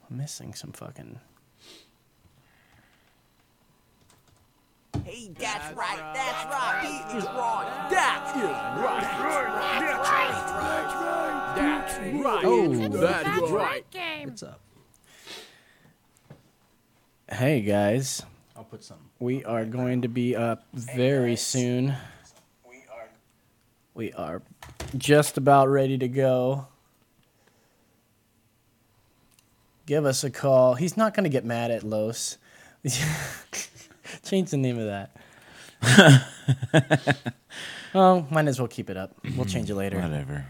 I'm missing some fucking... Hey, that's right. That's right. He is right. That is right. That's right. Oh, that is right. What's up? Hey, guys. I'll put some. We are going to be up very soon. We are just about ready to go. Give us a call. He's not going to get mad at Los. Change the name of that. Oh, might as well keep it up. We'll change it later. Whatever.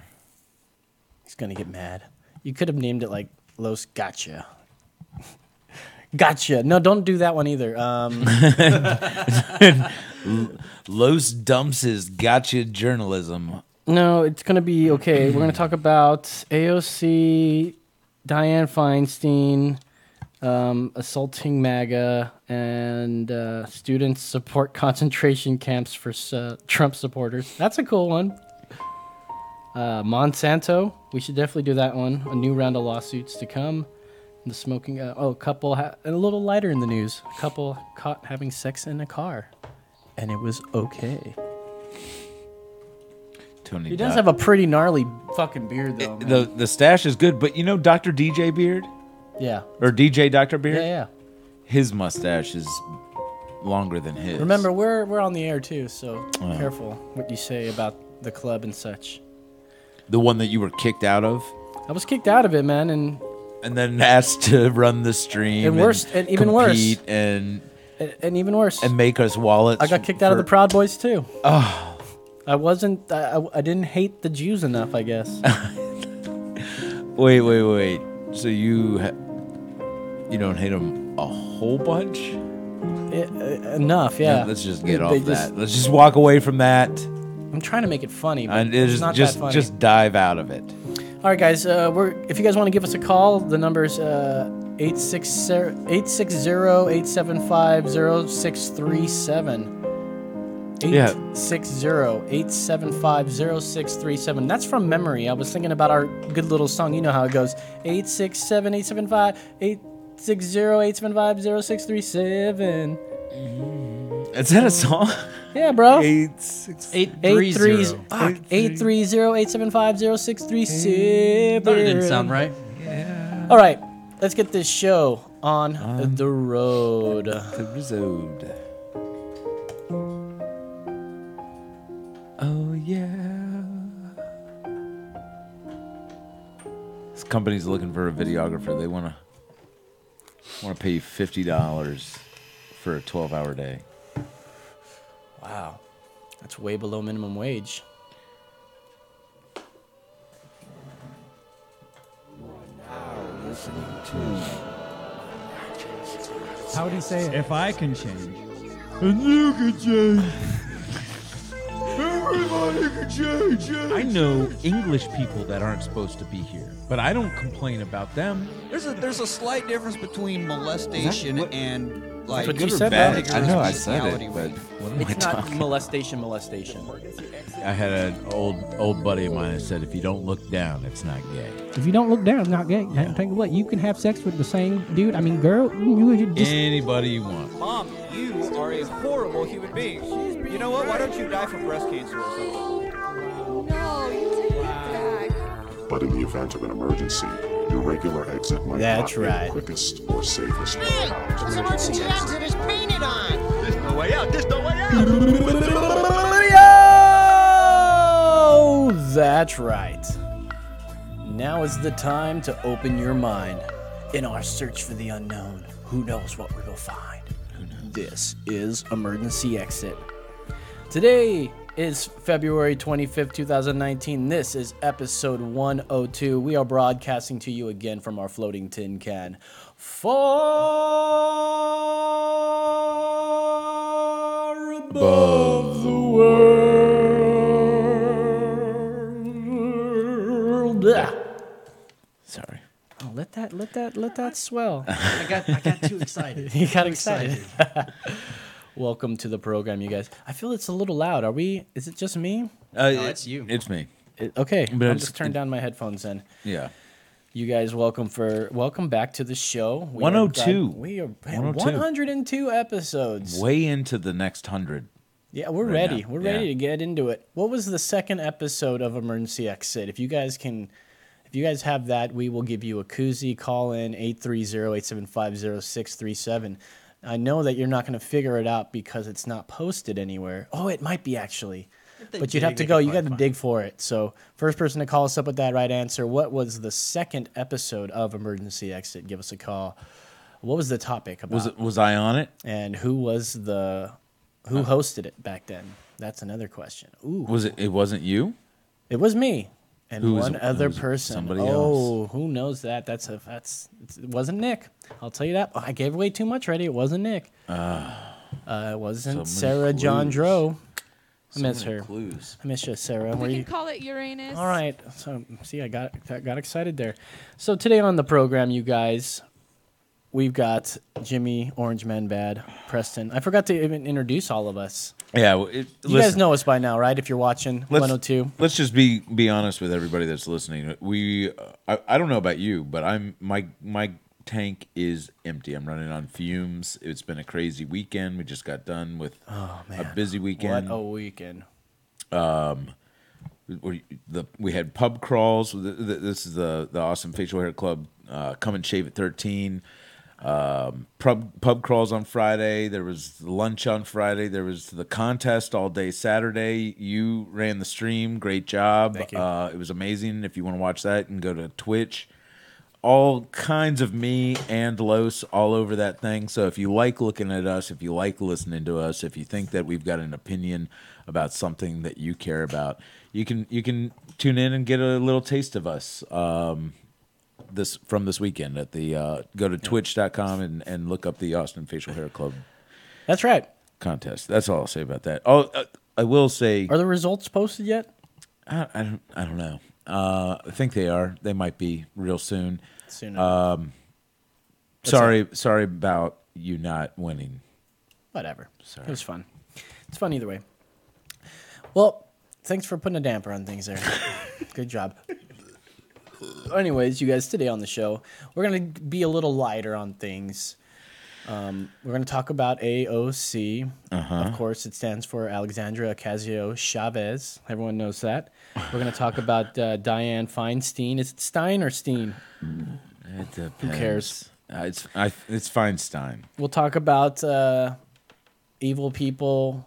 He's going to get mad. You could have named it like Los Gotcha. Gotcha. No, don't do that one either. Los dumps his gotcha journalism. No, it's going to be okay. We're going to talk about AOC, Dianne Feinstein, assaulting MAGA, and students support concentration camps for Trump supporters. That's a cool one. Monsanto, we should definitely do that one. A new round of lawsuits to come. The smoking, a couple, and a little lighter in the news. A couple caught having sex in a car, and it was okay. Tony He does have a pretty gnarly fucking beard, though. Man. The stash is good, but you know Dr. DJ Beard? Yeah. Or DJ Dr. Beard? Yeah. His mustache is longer than his. Remember, we're on the air too, so careful what you say about the club and such. The one that you were kicked out of? I was kicked out of it, man, and then asked to run the stream. And worse, and even worse. And even worse. And make us wallets. I got kicked out of the Proud Boys too. Oh. I didn't hate the Jews enough, I guess. Wait. So you don't hate them a whole bunch? Enough, yeah. No, let's just get off that. Let's just walk away from that. I'm trying to make it funny, but And it's not that funny. Just dive out of it. All right, guys. If you guys want to give us a call, the number's 860-875-0637. 860-875-0637. That's from memory. I was thinking about our good little song. You know how it goes. 867-875-0637. Is that a song? Yeah, bro. 830-875-0637. That didn't sound right. Yeah. All right, let's get this show on the road. Oh yeah. This company's looking for a videographer. They want to pay you $50 for a 12-hour day. Wow, that's way below minimum wage. How would he say it? If I can change. And you can change. Everybody can change. I know English people that aren't supposed to be here, but I don't complain about them. There's a slight difference between molestation and like That's what you said, bro. I know I said it, but what am I It's not talking? molestation. I had an old buddy of mine that said, if you don't look down, it's not gay. If you don't look down, it's not gay. Tell you what, you can have sex with the same dude. I mean, girl, you just... Anybody you want. Mom, you are a horrible human being. You know what? Why don't you die from breast cancer or something? No, you take it back. But in the event of an emergency, your regular exit might That's not be right. the quickest or safest way out. This emergency exit is painted on. There's no way out. There's no way out. Yo! That's right. Now is the time to open your mind. In our search for the unknown, who knows what we will find? This is Emergency Exit. Today is February 25th, 2019. This is episode 102. We are broadcasting to you again from our floating tin can. Far above the world. Sorry. Oh, let that swell. I got too excited. You got excited. Welcome to the program, you guys. I feel it's a little loud. Is it just me? No, it's you. It's me. Okay, But I'll it's- just turn down my headphones then. Yeah. You guys, welcome back to the show. 102. We are 102. 102 episodes. Way into the next 100. Yeah, we're right ready. now. We're Yeah. ready to get into it. What was the second episode of Emergency Exit? If you guys have that, we will give you a koozie. Call in 830-875-0637. I know that you're not going to figure it out because it's not posted anywhere. Oh, it might be actually. But you'd have to go. You got to dig for it. So first person to call us up with that right answer. What was the second episode of Emergency Exit? Give us a call. What was the topic about? Was I on it? And who hosted it back then? That's another question. Ooh. Was it? It wasn't you? It was me and Who was one it? other Who was it? person. Somebody oh, else. who knows that? It wasn't Nick. I'll tell you that. I gave away too much already. It wasn't Nick. It wasn't so Sarah many John clues. Dro. I So miss many her. Clues. I miss you, Sarah. We can call it Uranus. All right. So, see, I got excited there. So today on the program, you guys, we've got Jimmy, Orange Man Bad, Preston. I forgot to even introduce all of us. Yeah. You guys know us by now, right? If you're watching 102. Let's just be honest with everybody that's listening. I don't know about you, but my tank is empty. I'm running on fumes. It's been a crazy weekend. We just got done with a busy weekend. What a weekend. We had pub crawls. This is the Awesome Facial Hair Club. Come and shave at 13. Pub crawls on Friday. There was lunch on Friday. There was the contest all day Saturday. You ran the stream. Great job. Thank you. It was amazing. If you want to watch that, you can go to Twitch. All kinds of me and Los all over that thing. So if you like looking at us, if you like listening to us, if you think that we've got an opinion about something that you care about, you can tune in and get a little taste of us. This weekend at the go to twitch.com and look up the Austin Facial Hair Club That's right. contest. That's all I'll say about that. Oh, I will say Are the results posted yet? I don't know. I think they are. They might be real soon. Soon. Sorry about you not winning. Whatever. Sorry. It was fun. It's fun either way. Well, thanks for putting a damper on things there. Good job. Anyways, you guys, today on the show, we're going to be a little lighter on things. We're going to talk about AOC. Of course, it stands for Alexandria Ocasio-Chavez. Everyone knows that. We're going to talk about Dianne Feinstein. Is it Stein or Steen? It depends. Who cares? It's Fienstein. We'll talk about evil people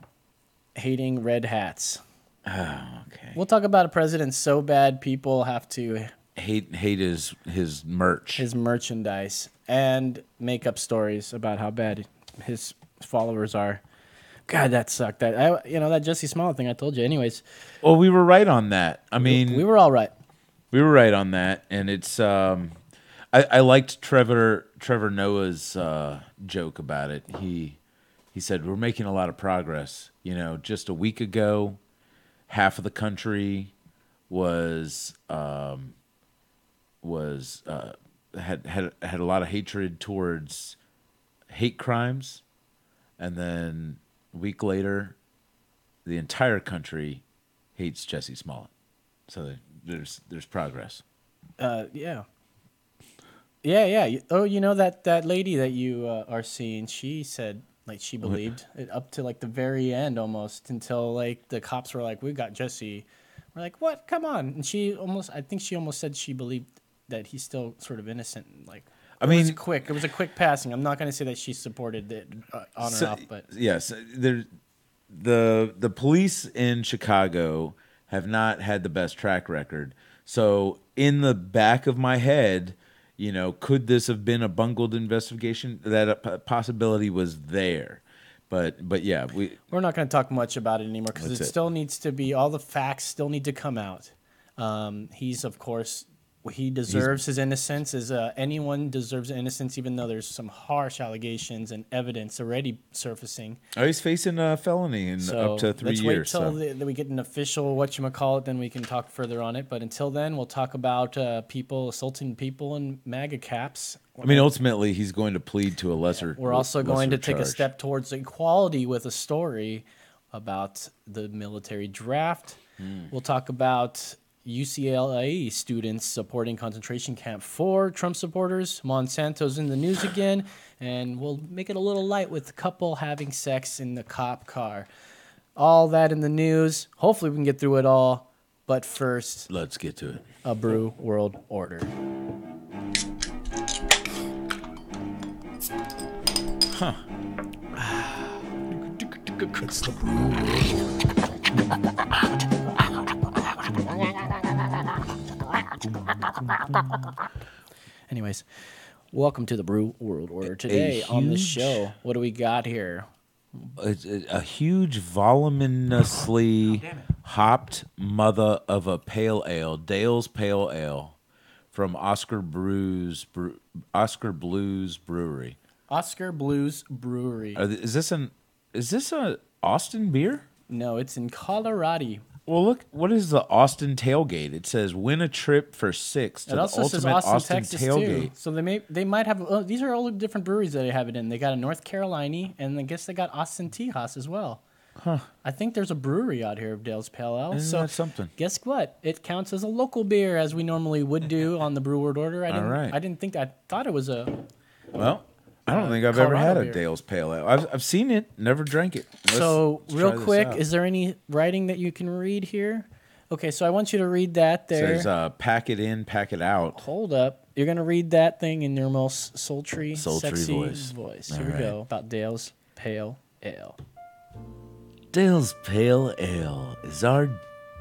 hating red hats. Oh, okay. We'll talk about a president so bad people have to Hate his merch. his merchandise and make up stories about how bad his followers are. God, that sucked. That Jesse Smollett thing I told you. Anyways, Well, we were right on that. I mean, we were all right. we were right on that, and it's. I liked Trevor Noah's joke about it. He said we're making a lot of progress. Just a week ago, half of the country had a lot of hatred towards hate crimes, and then a week later, the entire country hates Jesse Smollett. So there's progress. Yeah. Oh, that lady that you are seeing, she said she believed it up to the very end almost until the cops were like, we got Jesse. We're like, what? Come on. And I think she almost said she believed that he's still sort of innocent. It was a quick passing. I'm not going to say that she supported it on or off, but yes, the police in Chicago have not had the best track record. So in the back of my head, could this have been a bungled investigation? That possibility was there. But yeah, we're not going to talk much about it anymore because it still needs to be, all the facts still need to come out. He's, of course, he deserves his innocence, as anyone deserves innocence, even though there's some harsh allegations and evidence already surfacing. Oh, he's facing a felony in up to 3 years. Let's wait till we get an official whatchamacallit, then we can talk further on it. But until then, we'll talk about people assaulting people in MAGA caps. I mean, ultimately, he's going to plead to a lesser. We're also going to lesser take a charge. step towards equality with a story about the military draft. We'll talk about UCLA students supporting concentration camp for Trump supporters. Monsanto's in the news again, and we'll make it a little light with a couple having sex in the cop car. All that in the news. Hopefully we can get through it all. But first, let's get to it. A brew world order. Huh. It's the brew. Anyways, welcome to the brew world order. Today on the show, what do we got here? It's a huge, voluminously hopped mother of a pale ale, Dale's Pale Ale, from Oscar Blues Brewery. Oscar Blues Brewery. Is this a Austin beer? No, it's in Colorado. Well, look, what is the Austin tailgate? It says win a trip for 6 to It the also says ultimate Austin, Texas tailgate. too. So they might have these are all the different breweries that they have it in. They got a North Carolina, and I guess they got Austin Tejas as well. Huh. I think there's a brewery out here of Dale's Pale Ale. Isn't that something? Guess what? It counts as a local beer as we normally would do on the Brew World Order. I thought it was a. Well, I don't think I've ever had Colorado a beer. Dale's Pale Ale. I've seen it, never drank it. So Let's real try this quick, out. is there any writing that you can read here? Okay, so I want you to read that there. It says pack it in, pack it out. Hold up. You're going to read that thing in your most sultry sexy voice. Here All we right. go. About Dale's Pale Ale. Dale's Pale Ale is our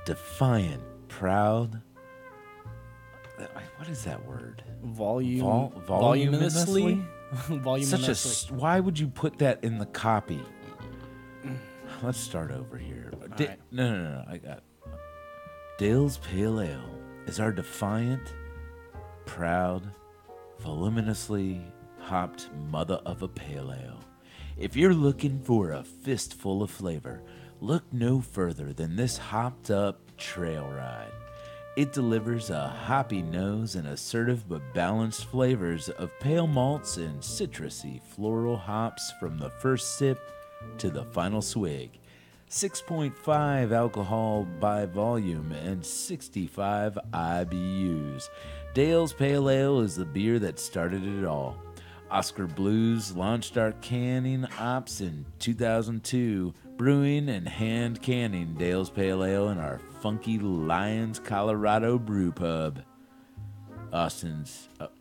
defiant, proud. What is that word? Voluminously? Voluminously. Why would you put that in the copy? Let's start over here. right. No. I got Dale's Pale Ale is our defiant, proud, voluminously hopped mother of a pale ale. If you're looking for a fistful of flavor, look no further than this hopped up trail ride. It delivers a hoppy nose and assertive but balanced flavors of pale malts and citrusy floral hops from the first sip to the final swig. 6.5 alcohol by volume and 65 IBUs. Dale's Pale Ale is the beer that started it all. Oscar Blues launched our canning ops in 2002, brewing and hand canning Dale's Pale Ale in our funky Lions, Colorado brew pub.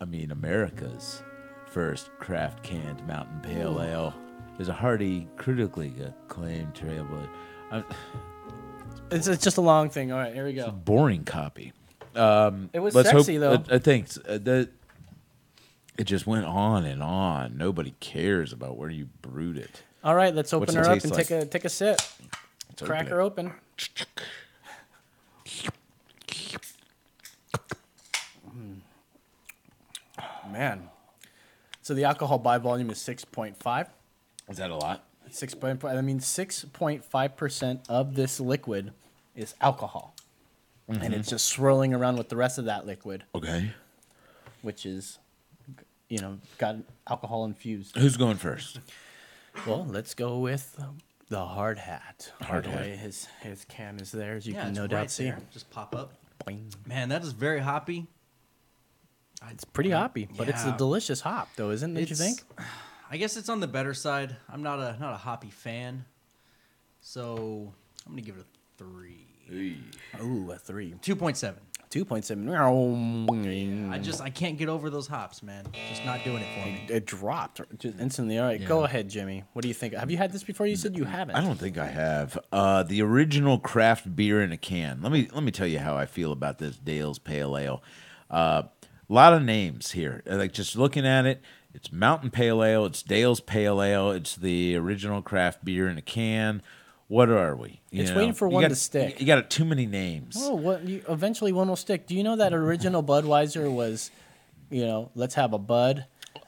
America's first craft canned mountain pale ale is a hearty, critically acclaimed trailblazer. It's just a long thing. All right, here we go. Boring copy. It was sexy, though. I think that it just went on and on. Nobody cares about where you brewed it. All right, let's open What's her it up taste and like? take a sip. Let's Crack open her it. open. Man. So the alcohol by volume is 6.5. Is that a lot? 6.5. That means 6.5% of this liquid is alcohol. And it's just swirling around with the rest of that liquid, Okay. which is, got alcohol infused. Who's going first? Well, let's go with the hard hat. Hard By the hat. way, his can is there, as you Yeah, can it's no right doubt see. there. Just pop up. Boing. Man, that is very hoppy. It's pretty hoppy, but it's a Yeah. delicious hop, though, isn't it? You think? I guess it's on the better side. I'm not a hoppy fan, so I'm gonna give it a 3. Ooh, a 3. 2.7. 2.7. I can't get over those hops, man. Just not doing it for me. It dropped just instantly. All right, go ahead, Jimmy. What do you think? Have you had this before? You said you haven't. I don't think I have. The original craft beer in a can. Let me tell you how I feel about this Dale's Pale Ale. A lot of names here. Like just looking at it, it's Mountain Pale Ale, it's Dale's Pale Ale, it's the original craft beer in a can. What are we? It's waiting for one to stick. You got too many names. Oh, eventually one will stick. Do you know that original Budweiser was, let's have a Bud,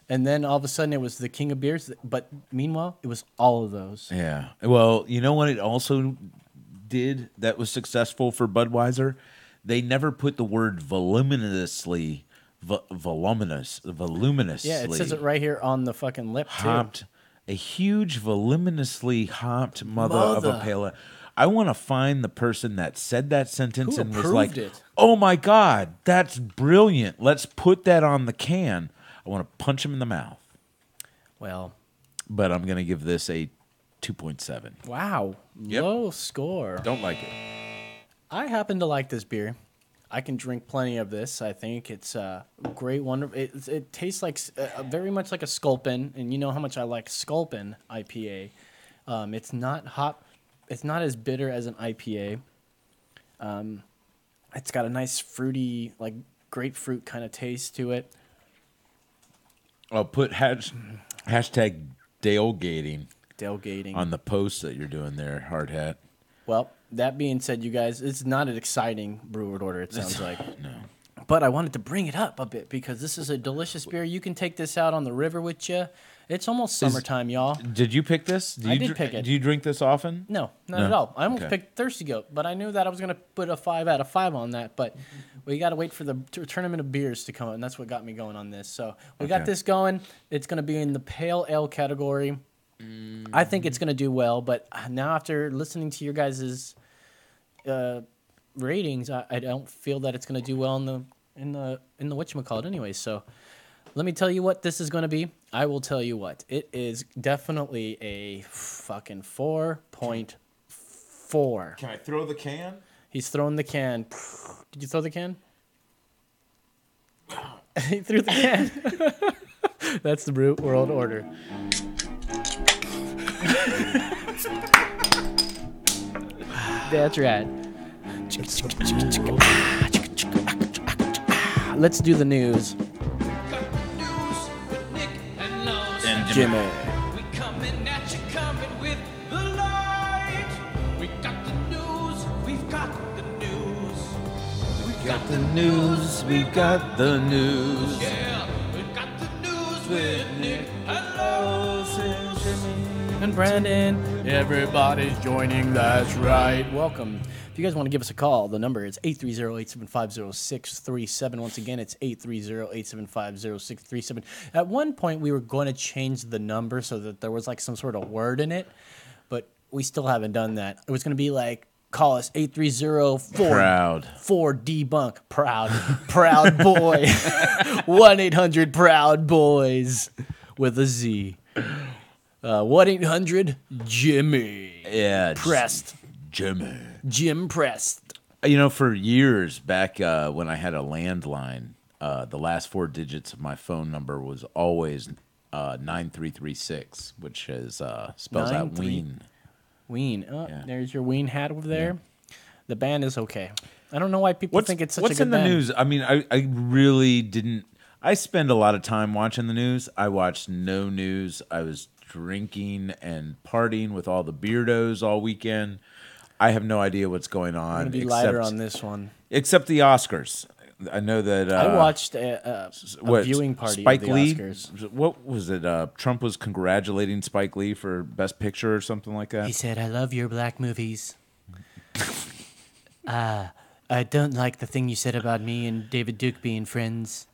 and then all of a sudden it was the king of beers. But meanwhile, it was all of those. Yeah. Well, you know what it also did that was successful for Budweiser? They never put the word voluminously. Voluminously. Yeah, it says it right here on the fucking lip too. Hopped, a huge voluminously hopped mother of a pale ale. I want to find the person that said that sentence Who and was like, approved it? "Oh my God, that's brilliant. Let's put that on the can." I want to punch him in the mouth. Well, But I'm going to give this a 2.7. wow. Yep. Low score. Don't like it. I happen to like this beer. I can drink plenty of this. I think it's a great one. It tastes like very much like a Sculpin, and you know how much I like Sculpin IPA. It's not hot. It's not as bitter as an IPA. It's got a nice fruity, like grapefruit kind of taste to it. I'll put hashtag Dalegating Tailgating. on the post that you're doing there, Hard Hat. Well, that being said, you guys, it's not an exciting brew order, it sounds like. No. But I wanted to bring it up a bit because this is a delicious beer. You can take this out on the river with you. It's almost summertime, y'all. Did you pick this? I did pick it. Do you drink this often? No, not No. at all. I almost Okay. picked Thirsty Goat, but I knew that I was going to put a 5 out of 5 on that. But we got to wait for the tournament of beers to come out, and that's what got me going on this. So we got Okay. this going. It's going to be in the pale ale category. I think it's going to do well, but now after listening to your guys' ratings, I don't feel that it's going to do well in the whatchamacallit anyway. So let me tell you what this is going to be. I will tell you what. It is definitely a fucking 4.4. Can I throw the can? He's throwing the can. Did you throw the can? He threw the can. That's the Brute World Order. That's right. Let's do the news. And Jimmy. We coming at you, coming with the light. We got the news, we've got the news. We got the news, we got the news. yeah, we got the news with Nick and Lowe's. And Brandon. Everybody's joining. That's right. Welcome. If you guys want to give us a call, the number is 830-875-0637. Once again, it's 830-875-0637. At one point, we were going to change the number so that there was like some sort of word in it, but we still haven't done that. It was going to be like, call us 830-4. Proud. 4 debunk. Proud. Proud boy. 1-800-PROUD-BOYS with a Z. 1-800-JIMMY. Yeah. Pressed. Jimmy. Jim Prest. You know, for years back when I had a landline, the last 4 digits of my phone number was always 9336, which is spells out 93. Ween. Ween. Oh, Yeah. there's your Ween hat over there. The band is okay. I don't know why people think it's such a what's good in the band. news? I mean, I really didn't. I spend a lot of time watching the news. I watched no news. I was drinking and partying with all the beardos all weekend. I have no idea what's going on. I'm going to be lighter on this one. Except the Oscars. I know that. I watched a viewing party Spike of the Lee? Oscars. What was it? Trump was congratulating Spike Lee for Best Picture or something like that. He said, I love your black movies. I don't like the thing you said about me and David Duke being friends.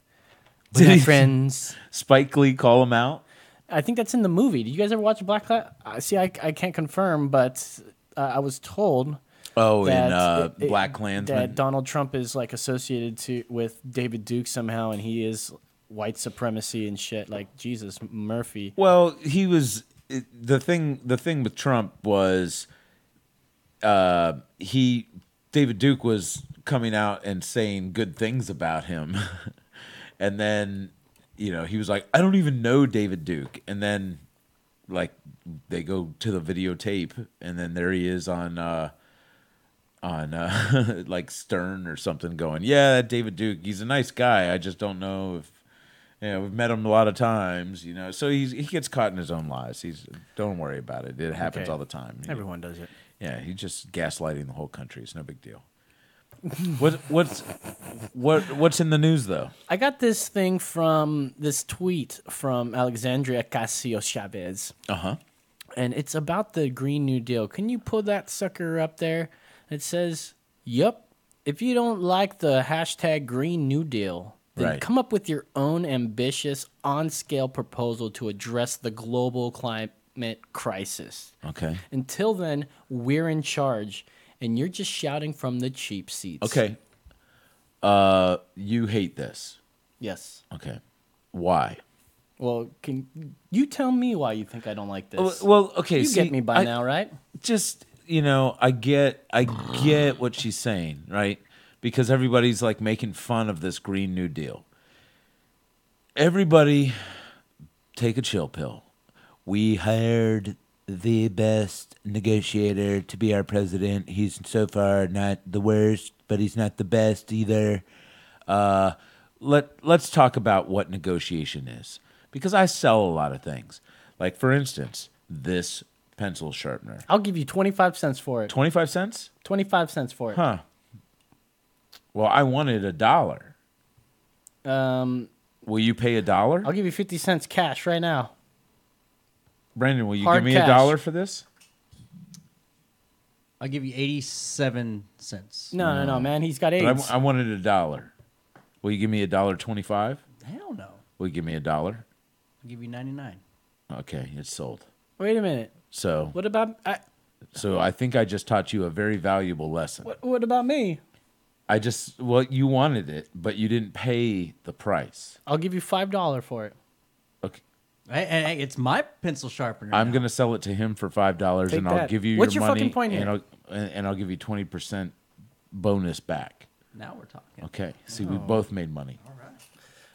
We're Did not he- friends. Spike Lee call him out? I think that's in the movie. Did you guys ever watch Black Cloud? See, I can't confirm, but I was told Oh, that in Black Klansman. that Donald Trump is like associated with David Duke somehow, and he is white supremacy and shit. Like Jesus Murphy. Well, he was the thing. The thing with Trump was, David Duke was coming out and saying good things about him, and then he was like, I don't even know David Duke, and then like they go to the videotape, and then there he is on like Stern or something, going, yeah, that David Duke, he's a nice guy. I just don't know if. Yeah, we've met him a lot of times, So he gets caught in his own lies. Don't worry about it. It happens Okay. all the time. Everyone does it. Yeah, he's just gaslighting the whole country. It's no big deal. What's in the news though? I got this thing from this tweet from Alexandria Ocasio-Chavez, and it's about the Green New Deal. Can you pull that sucker up there? It says, "Yup, if you don't like the hashtag Green New Deal, then Right. come up with your own ambitious, on-scale proposal to address the global crisis. Okay. Until then, we're in charge, and you're just shouting from the cheap seats. Okay. You hate this. Yes. Okay. Why? Well, can you tell me why you think I don't like this? Well, okay. You get me by now, right? Just, I get what she's saying, right? Because everybody's like making fun of this Green New Deal. Everybody take a chill pill. We hired the best negotiator to be our president. He's so far not the worst, but he's not the best either. Let's talk about what negotiation is. Because I sell a lot of things. Like, for instance, this pencil sharpener. I'll give you 25 cents for it. 25 cents? 25 cents for it. Huh. Well, I wanted $1. Will you pay $1? I'll give you 50 cents cash right now. Brandon, will you Hard give me cash. $1 for this? I'll give you 87 cents. No, man. He's got But AIDS. I wanted $1. Will you give me $1.25? Hell no. Will you give me $1? I'll give you 99. Okay, it's sold. Wait a minute. So What about I think I just taught you a very valuable lesson. what about me? You wanted it, but you didn't pay the price. I'll give you $5 for it. Okay. Hey, it's my pencil sharpener. I'm now. going to sell it to him for $5 Take and I'll that. give you What's your your money fucking point and here? I'll give you 20% bonus back. Now we're talking. Okay. See, we both made money.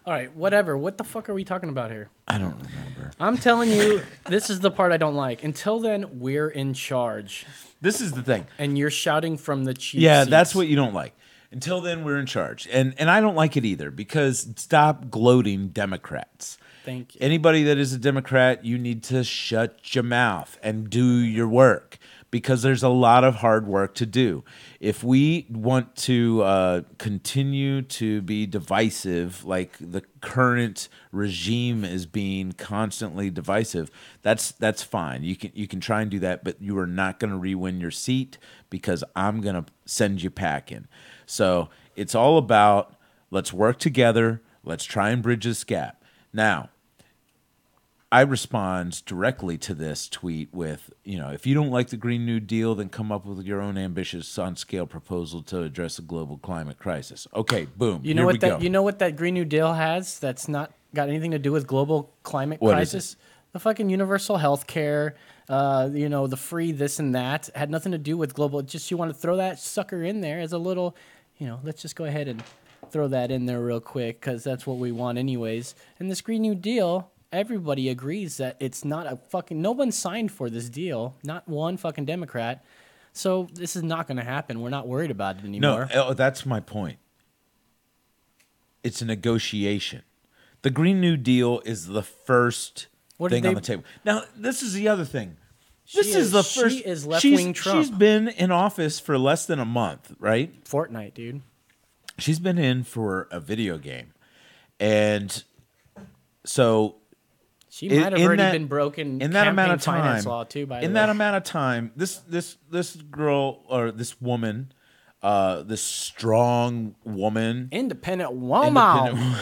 All right, whatever. What the fuck are we talking about here? I don't remember. I'm telling you, this is the part I don't like. Until then, we're in charge. This is the thing. And you're shouting from the cheap Yeah, seats. that's what you don't like. Until then, we're in charge. And I don't like it either because stop gloating Democrats. Thank you. Anybody that is a Democrat, you need to shut your mouth and do your work because there's a lot of hard work to do. If we want to continue to be divisive, like the current regime is being constantly divisive, that's fine. You can try and do that, but you are not going to re-win your seat because I'm going to send you packing. So it's all about let's work together. Let's try and bridge this gap. Now, I respond directly to this tweet with, if you don't like the Green New Deal, then come up with your own ambitious on-scale proposal to address the global climate crisis. Okay, boom. You know what that Green New Deal has that's not got anything to do with global climate What is crisis? The fucking universal health care, the free this and that had nothing to do with global. Just you want to throw that sucker in there as a little, let's just go ahead and throw that in there real quick because that's what we want anyways. And this Green New Deal, everybody agrees that it's not a fucking... No one signed for this deal. Not one fucking Democrat. So this is not going to happen. We're not worried about it anymore. No, that's my point. It's a negotiation. The Green New Deal is the first thing on the table. Now, this is the other thing. This is the first... She is left-wing Trump. She's been in office for less than a month, right? Fortnite, dude. She's been in for a video game. And so... She might have already been broken in that amount of time. finance law too. By the way, in that amount of time, this girl or this woman, this strong woman, independent woman,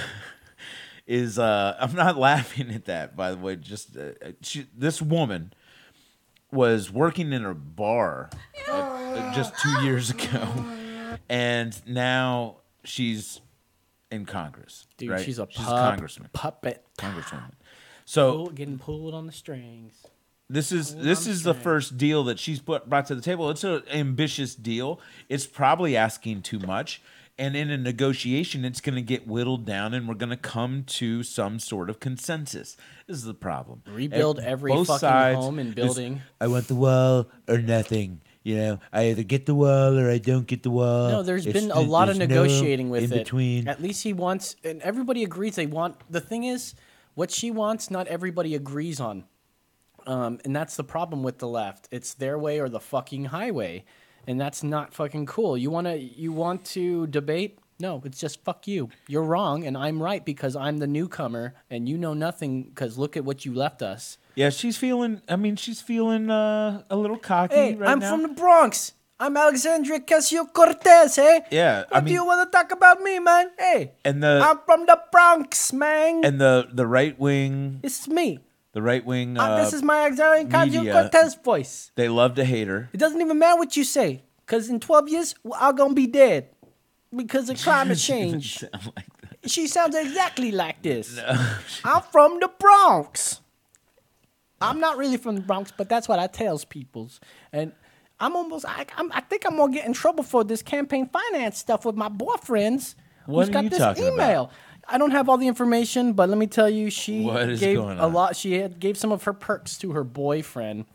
is. I'm not laughing at that, by the way. Just this woman was working in a bar just 2 years ago, and now she's in Congress. Dude, right? she's a congressman, congresswoman. So getting pulled on the strings. This is the first deal that she's brought to the table. It's an ambitious deal. It's probably asking too much. And in a negotiation, it's going to get whittled down, and we're going to come to some sort of consensus. This is the problem. Rebuild every both fucking sides, home and building. I want the wall or nothing. I either get the wall or I don't get the wall. No, there's been a lot of negotiating with it. Between. At least he wants, and everybody agrees they want. The thing is, what she wants, not everybody agrees on. And that's the problem with the left. It's their way or the fucking highway. And that's not fucking cool. You want to debate? No, it's just fuck you. You're wrong, and I'm right because I'm the newcomer, and you know nothing because look at what you left us. Yeah, she's feeling a little cocky Hey, right I'm now. from the Bronx. I'm Alexandria Ocasio-Cortez, hey? Yeah, What do you want to talk about me, man? Hey, and I'm from the Bronx, man. And the right wing, It's me. The right wing. This is my Xarian media, Ocasio-Cortez voice. They love to hate her. It doesn't even matter what you say, because in 12 years, I'm going to be dead because of climate change. Sound like that. She sounds exactly like this. No. I'm from the Bronx. I'm not really from the Bronx, but that's what I tells peoples. And I think I'm going to get in trouble for this campaign finance stuff with my boyfriends. What who's are got you this talking email. about? I don't have all the information, but let me tell you, she gave going a on? lot. She gave some of her perks to her boyfriend,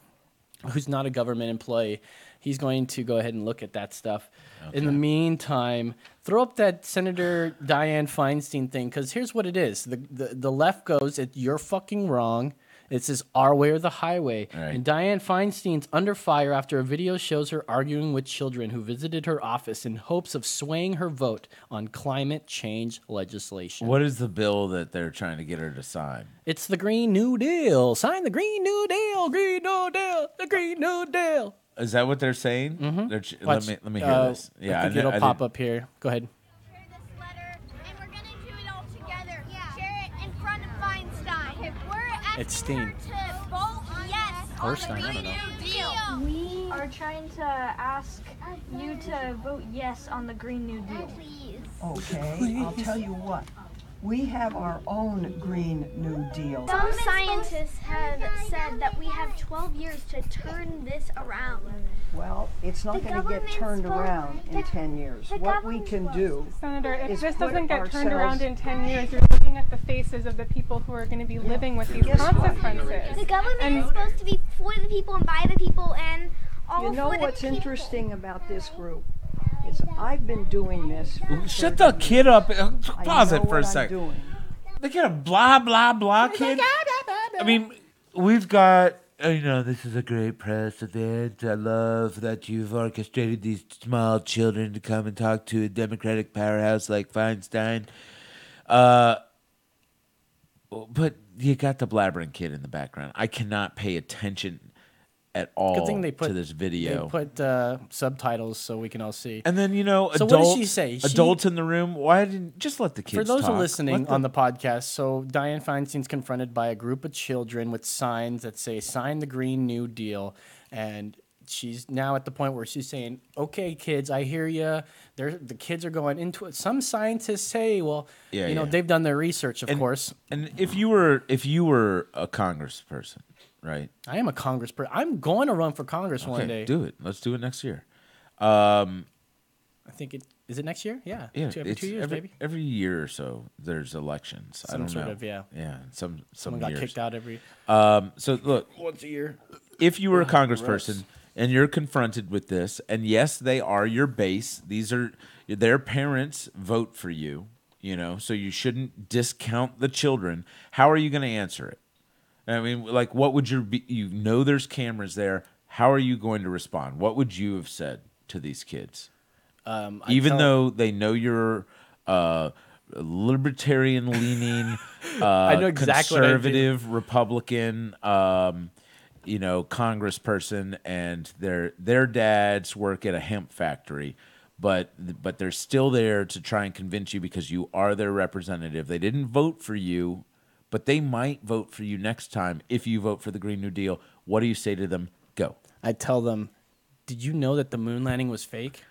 who's not a government employee. He's going to go ahead and look at that stuff. Okay. In the meantime, throw up that Senator Dianne Feinstein thing, because here's what it is. The left goes, you're fucking wrong. It says our way or the highway. Right. And Dianne Feinstein's under fire after a video shows her arguing with children who visited her office in hopes of swaying her vote on climate change legislation. What is the bill that they're trying to get her to sign? It's the Green New Deal. Sign the Green New Deal, Green New Deal, the Green New Deal. Is that what they're saying? Mm-hmm. Let me hear this. Yeah, I think it'll pop up here. Go ahead. Share this letter, and we're going to do it all together. Yeah. Share it in front of Fienstein. We're asking Steen. her to vote yes on the Green New Deal. We are trying to ask you to vote yes on the Green New Deal. Please. Okay, I'll tell you what. We have our own Green New Deal. Some scientists have said that we have 12 years to turn this around. Well, it's not going to get turned around in 10 years. What we can do, Senator, if this put doesn't get turned around ourselves- in 10 years, you're looking at the faces of the people who are going to be living with these consequences. The government is supposed to be for the people and by the people and all You know for the what's people. interesting about this group is I've been doing this. For Shut the kid up. Pause it for a what I'm second. doing. They got a blah, blah, blah kid. I mean, we've got, this is a great precedent. I love that you've orchestrated these small children to come and talk to a Democratic powerhouse like Feinstein. But you got the blabbering kid in the background. I cannot pay attention at all Good thing they put, to this video. They put subtitles so we can all see. And then, so adults, what did she say? Adults in the room, why didn't just let the kids For those talk? who are listening on the podcast, so Dianne Feinstein's confronted by a group of children with signs that say, sign the Green New Deal. And she's now at the point where she's saying, okay, kids, I hear you. The kids are going into it. Some scientists say, well, they've done their research, of course. And if you were a congressperson, right? I am a congressperson. I'm going to run for Congress one day. Do it. Let's do it next year. I think is it next year? Yeah. Every 2 years, maybe. Every year or so, there's elections. I don't know. Yeah. Some Someone got kicked out every. So look, once a year. If you were a congressperson and you're confronted with this, and yes, they are your base. These are their parents vote for you. So you shouldn't discount the children. How are you going to answer it? I mean, like, what would there's cameras there. How are you going to respond? What would you have said to these kids? Even though they know you're libertarian-leaning, I know exactly conservative Republican, congressperson, and their dads work at a hemp factory, but they're still there to try and convince you because you are their representative. They didn't vote for you, but they might vote for you next time if you vote for the Green New Deal. What do you say to them? Go. I tell them, did you know that the moon landing was fake?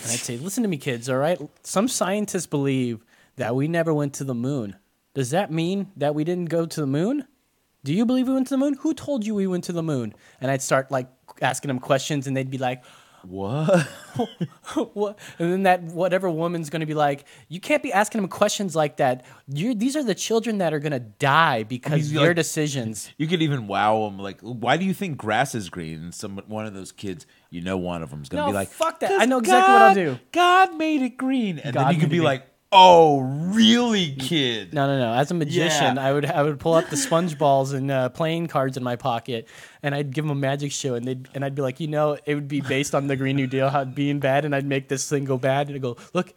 And I'd say, listen to me, kids, all right? Some scientists believe that we never went to the moon. Does that mean that we didn't go to the moon? Do you believe we went to the moon? Who told you we went to the moon? And I'd start asking them questions, and they'd be like, what? What? And then that whatever woman's going to be like, you can't be asking them questions like that. These are the children that are going to die because of your decisions. You could even wow them. Like, why do you think grass is green? And one of those kids, one of them is going to be like, fuck that. I know exactly what I'll do. God made it green. And then you could be like, oh, really, kid? No. As a magician, I would pull up the sponge balls and playing cards in my pocket, and I'd give them a magic show, and I'd be like, it would be based on the Green New Deal, how it being bad, and I'd make this thing go bad, and I'd go, look,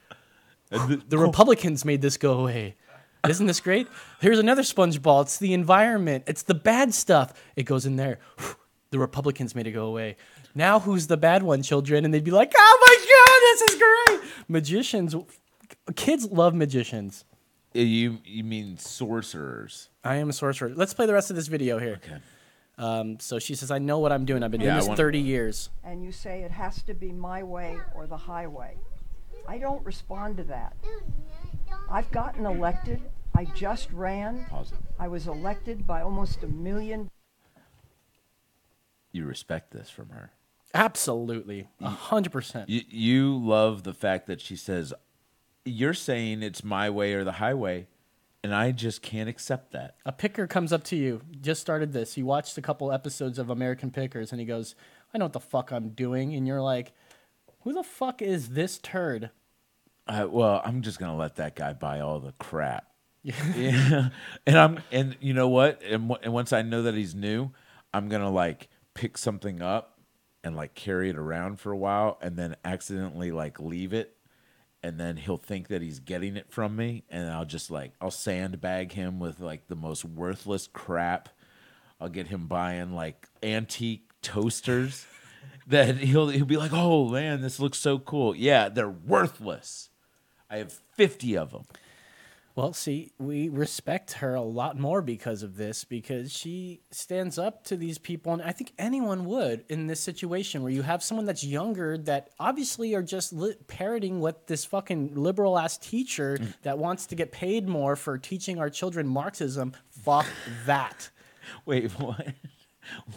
the Republicans made this go away. Isn't this great? Here's another sponge ball. It's the environment. It's the bad stuff. It goes in there. The Republicans made it go away. Now who's the bad one, children? And they'd be like, oh my God, this is great. Magicians. Kids love magicians. You mean sorcerers? I am a sorcerer. Let's play the rest of this video here. Okay. So she says, I know what I'm doing. I've been doing this 30 years. And you say it has to be my way or the highway. I don't respond to that. I've gotten elected. I just ran. Pause it. I was elected by almost 1 million. You respect this from her. Absolutely. 100%. You love the fact that she says, you're saying it's my way or the highway, and I just can't accept that. A picker comes up to you, just started this. He watched a couple episodes of American Pickers, and he goes, I know what the fuck I'm doing. And you're like, who the fuck is this turd? Well, I'm just going to let that guy buy all the crap. Yeah. And you know what? And once I know that he's new, I'm going to like pick something up and like carry it around for a while and then accidentally like leave it. And then he'll think that he's getting it from me, and I'll sandbag him with like the most worthless crap. I'll get him buying like antique toasters that he'll be like, "Oh man, this looks so cool." Yeah, they're worthless. I have 50 of them. Well, see, we respect her a lot more because of this, because she stands up to these people, and I think anyone would in this situation where you have someone that's younger that obviously are just parroting what this fucking liberal-ass teacher that wants to get paid more for teaching our children Marxism. Fuck that. Wait, what?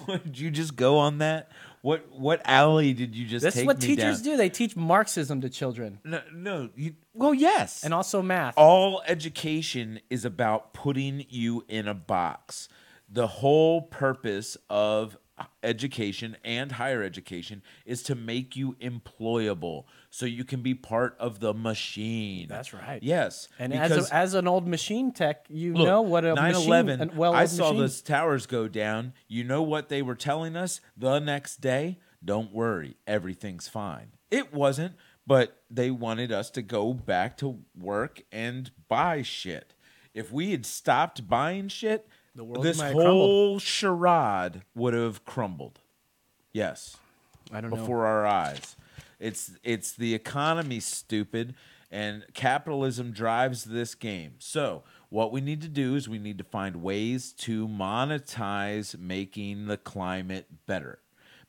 What, did you just go on that? What alley did you just That's take what me teachers down? do. They teach Marxism to children. No. Well, yes. And also math. All education is about putting you in a box. The whole purpose of education and higher education is to make you employable so you can be part of the machine. That's right. Yes. And as an old machine tech, Look, know what a 9/11, machine... Well, I saw those towers go down. You know what they were telling us the next day? Don't worry, everything's fine. It wasn't, but they wanted us to go back to work and buy shit. If we had stopped buying shit, this whole charade would have crumbled. Yes. I don't know. Before our eyes. It's the economy, stupid, and capitalism drives this game. So what we need to do is we need to find ways to monetize making the climate better,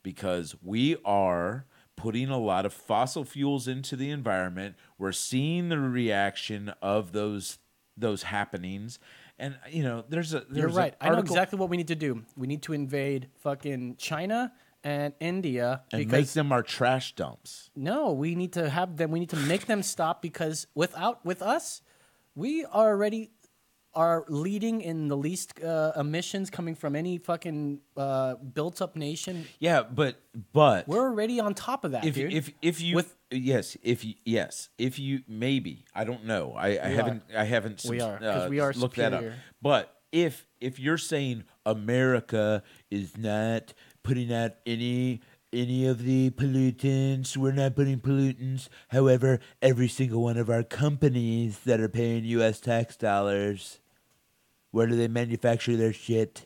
because we are putting a lot of fossil fuels into the environment. We're seeing the reaction of those happenings. And, you know, You're right. I know exactly what we need to do. We need to invade fucking China and India. And make them our trash dumps. No, we need to have them. We need to make them stop, because with us, we already are leading in the least emissions coming from any fucking built-up nation. Yeah, but we're already on top of that, dude. If you maybe, I don't know. I haven't superior. looked that up. But if you're saying America is not putting out any of the pollutants, we're not putting pollutants. However, every single one of our companies that are paying U.S. tax dollars, where do they manufacture their shit?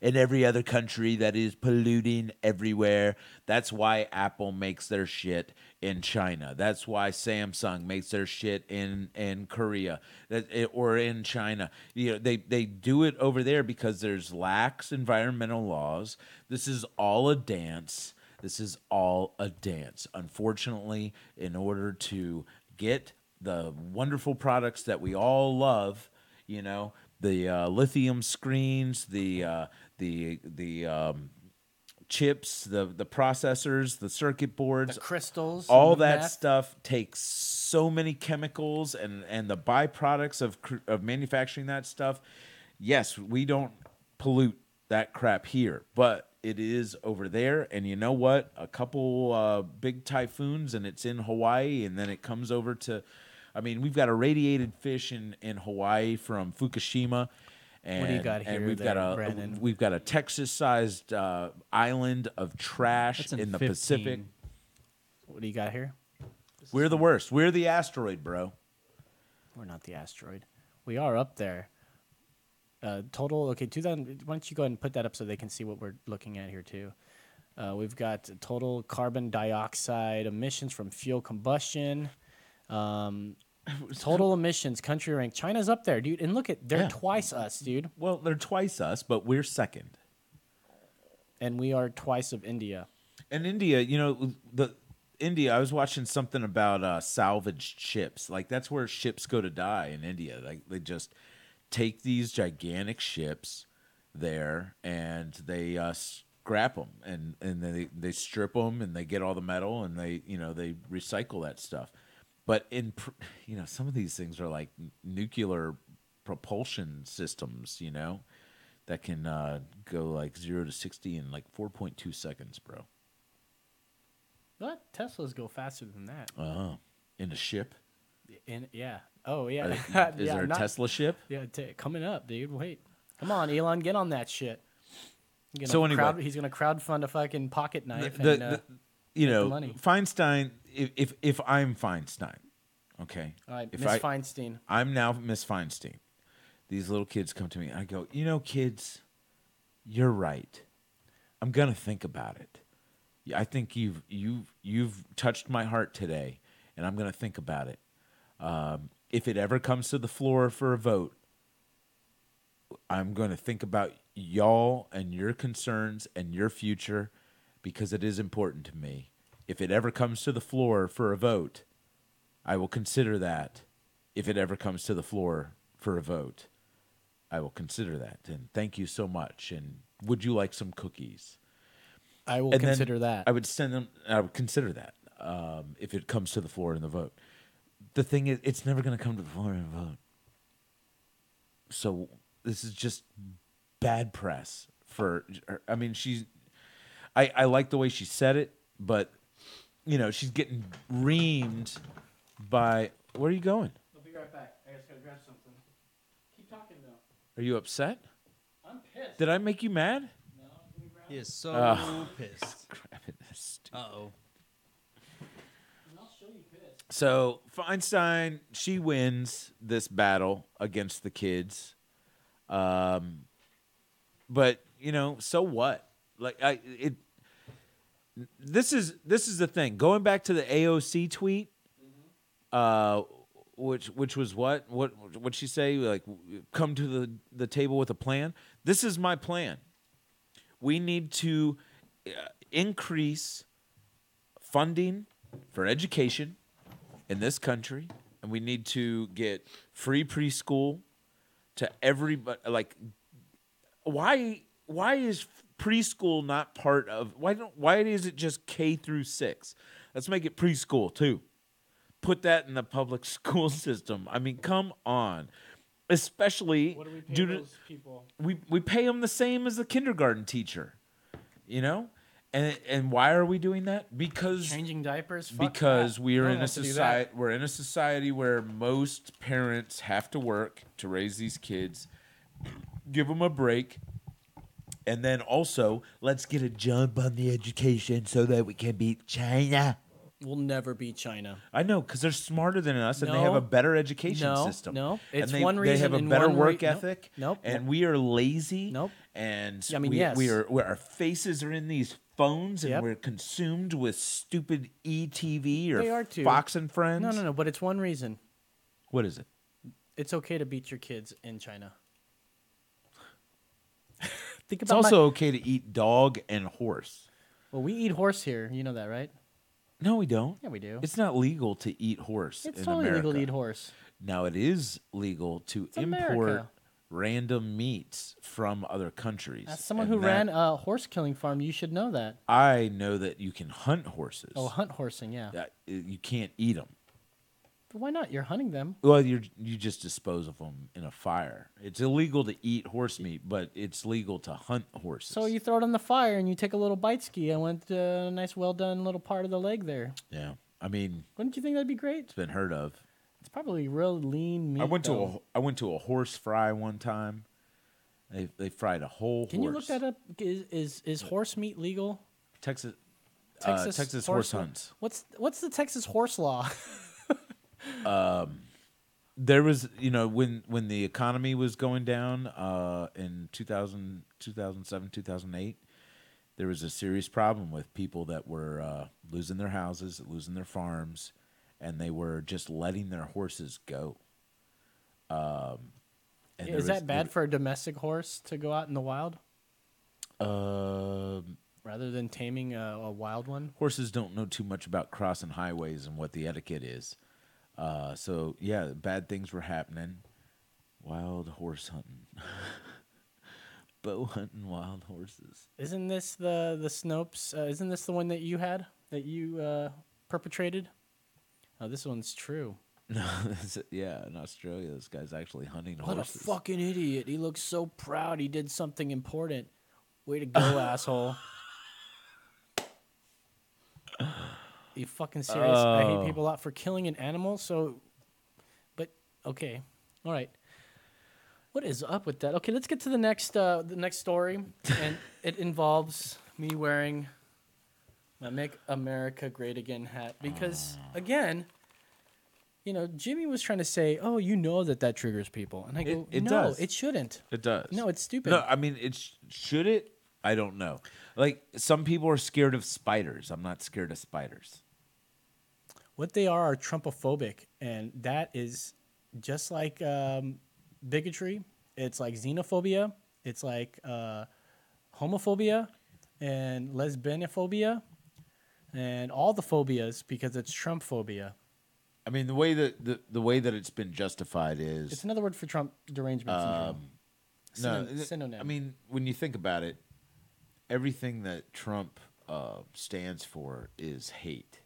In every other country that is polluting everywhere. That's why Apple makes their shit in China. That's why Samsung makes their shit in Korea or in China. You know, they do it over there because there's lax environmental laws. This is all a dance. Unfortunately, in order to get the wonderful products that we all love, you know, the lithium screens, the chips, the processors, the circuit boards, the crystals, all the that math. stuff takes so many chemicals and the byproducts of manufacturing that stuff. Yes, we don't pollute that crap here, but it is over there. And you know what? A couple big typhoons and it's in Hawaii, and then it comes over to, I mean, we've got a radiated fish in Hawaii from Fukushima. And, What do you got here, Brandon? We've got a Texas-sized island of trash That's in in the 15. Pacific. What do you got here? We're the worst. We're the asteroid, bro. We're not the asteroid. We are up there. Total, okay, 2000. Why don't you go ahead and put that up so they can see what we're looking at here too. We've got total carbon dioxide emissions from fuel combustion. Total emissions, country rank. China's up there, dude. And look at, they're twice us, dude. Well, they're twice us, but we're second. And we are twice of India. And India, you know, India, I was watching something about salvaged ships. Like, that's where ships go to die in India. Like, they just take these gigantic ships there and they scrap them and they strip them and they get all the metal and they recycle that stuff. But some of these things are like nuclear propulsion systems, that can go like 0 to 60 in like 4.2 seconds, bro. What? Teslas go faster than that. In a ship? Oh, yeah. Is there a Tesla ship? Yeah, coming up, dude. Wait. Come on, Elon, get on that shit. He's going to crowdfund a fucking pocket knife and the money. Feinstein, if I'm Feinstein, okay? All right, Miss Feinstein. I'm now Miss Feinstein. These little kids come to me. I go, kids, you're right. I'm going to think about it. I think you've touched my heart today, and I'm going to think about it. If it ever comes to the floor for a vote, I'm going to think about y'all and your concerns and your future because it is important to me. If it ever comes to the floor for a vote, I will consider that. If it ever comes to the floor for a vote, I will consider that. And thank you so much. And would you like some cookies? I will consider that. I would consider that if it comes to the floor in the vote. The thing is, it's never going to come to the floor in a vote. So this is just bad press for her. I mean, I like the way she said it, but, she's getting reamed by... Where are you going? I'll be right back. I just got to grab something. Keep talking, though. Are you upset? I'm pissed. Did I make you mad? No. Can we grab He is so pissed. Grabbing this. Uh-oh. I'll show you pissed. So Feinstein, she wins this battle against the kids. But so what? Like this is the thing. Going back to the AOC tweet, which was what'd she say? Like, come to the table with a plan. This is my plan. We need to increase funding for education in this country, and we need to get free preschool to everybody. Like, why is preschool not part of? Why is it just K through 6? Let's make it preschool too. Put that in the public school system. I mean, come on. Especially, what do we pay those people? We pay them the same as the kindergarten teacher, And why are we doing that? Because changing diapers. Because we're in a society. We're in a society where most parents have to work to raise these kids. Give them a break, and then also let's get a jump on the education so that we can beat China. We'll never beat China. I know, because they're smarter than us, and they have a better education system. No, it's and one reason. They have a better work ethic. Nope. And we are lazy. Nope. And yes. our faces are in these phones, and we're consumed with stupid ETV or Fox and Friends. No. But it's one reason. What is it? It's okay to beat your kids in China. It's also okay to eat dog and horse. Well, we eat horse here. You know that, right? No, we don't. Yeah, we do. It's not legal to eat horse in totally America. legal to eat horse. Now, it is legal to import random meats from other countries. As someone who ran a horse killing farm, you should know that. I know that you can hunt horses. Oh, hunt horsing, yeah. You can't eat them. But why not? You're hunting them. Well, you just dispose of them in a fire. It's illegal to eat horse meat, but it's legal to hunt horses. So you throw it on the fire and you take a little bite ski. I went a nice, well done little part of the leg there. Yeah, I mean, wouldn't you think that'd be great? It's been heard of. It's probably real lean meat. I went to a horse fry one time. They fried a whole horse. Can you look that up? Is horse meat legal? Texas horse hunts. What's the Texas horse law? There was, when the economy was going down in 2007, 2008, there was a serious problem with people that were losing their houses, losing their farms, and they were just letting their horses go. And Is that bad for a domestic horse to go out in the wild? Rather than taming a wild one? Horses don't know too much about crossing highways and what the etiquette is. So, yeah, bad things were happening. Wild horse hunting. Bow hunting wild horses. Isn't this the Snopes? Isn't this the one that you had? That you perpetrated? Oh, this one's true. No, yeah, in Australia, this guy's actually hunting What horses. a fucking idiot. He looks so proud he did something important. Way to go, asshole. You fucking serious? I hate people a lot for killing an animal, but okay. All right. What is up with that? Okay, let's get to the next story, and it involves me wearing my Make America Great Again hat because, again, you know, Jimmy was trying to say, "Oh, you know that triggers people," and I go, It "No, does. it shouldn't. It does. No, it's stupid." No, I mean, should it? I don't know. Like, some people are scared of spiders. I'm not scared of spiders. What they are Trumpophobic, and that is just like bigotry. It's like xenophobia. It's like homophobia and lesbianophobia and all the phobias because it's Trump phobia. I mean, the way that it's been justified is It's another word for Trump derangement syndrome. Synonym. I mean, when you think about it, everything that Trump stands for is hate.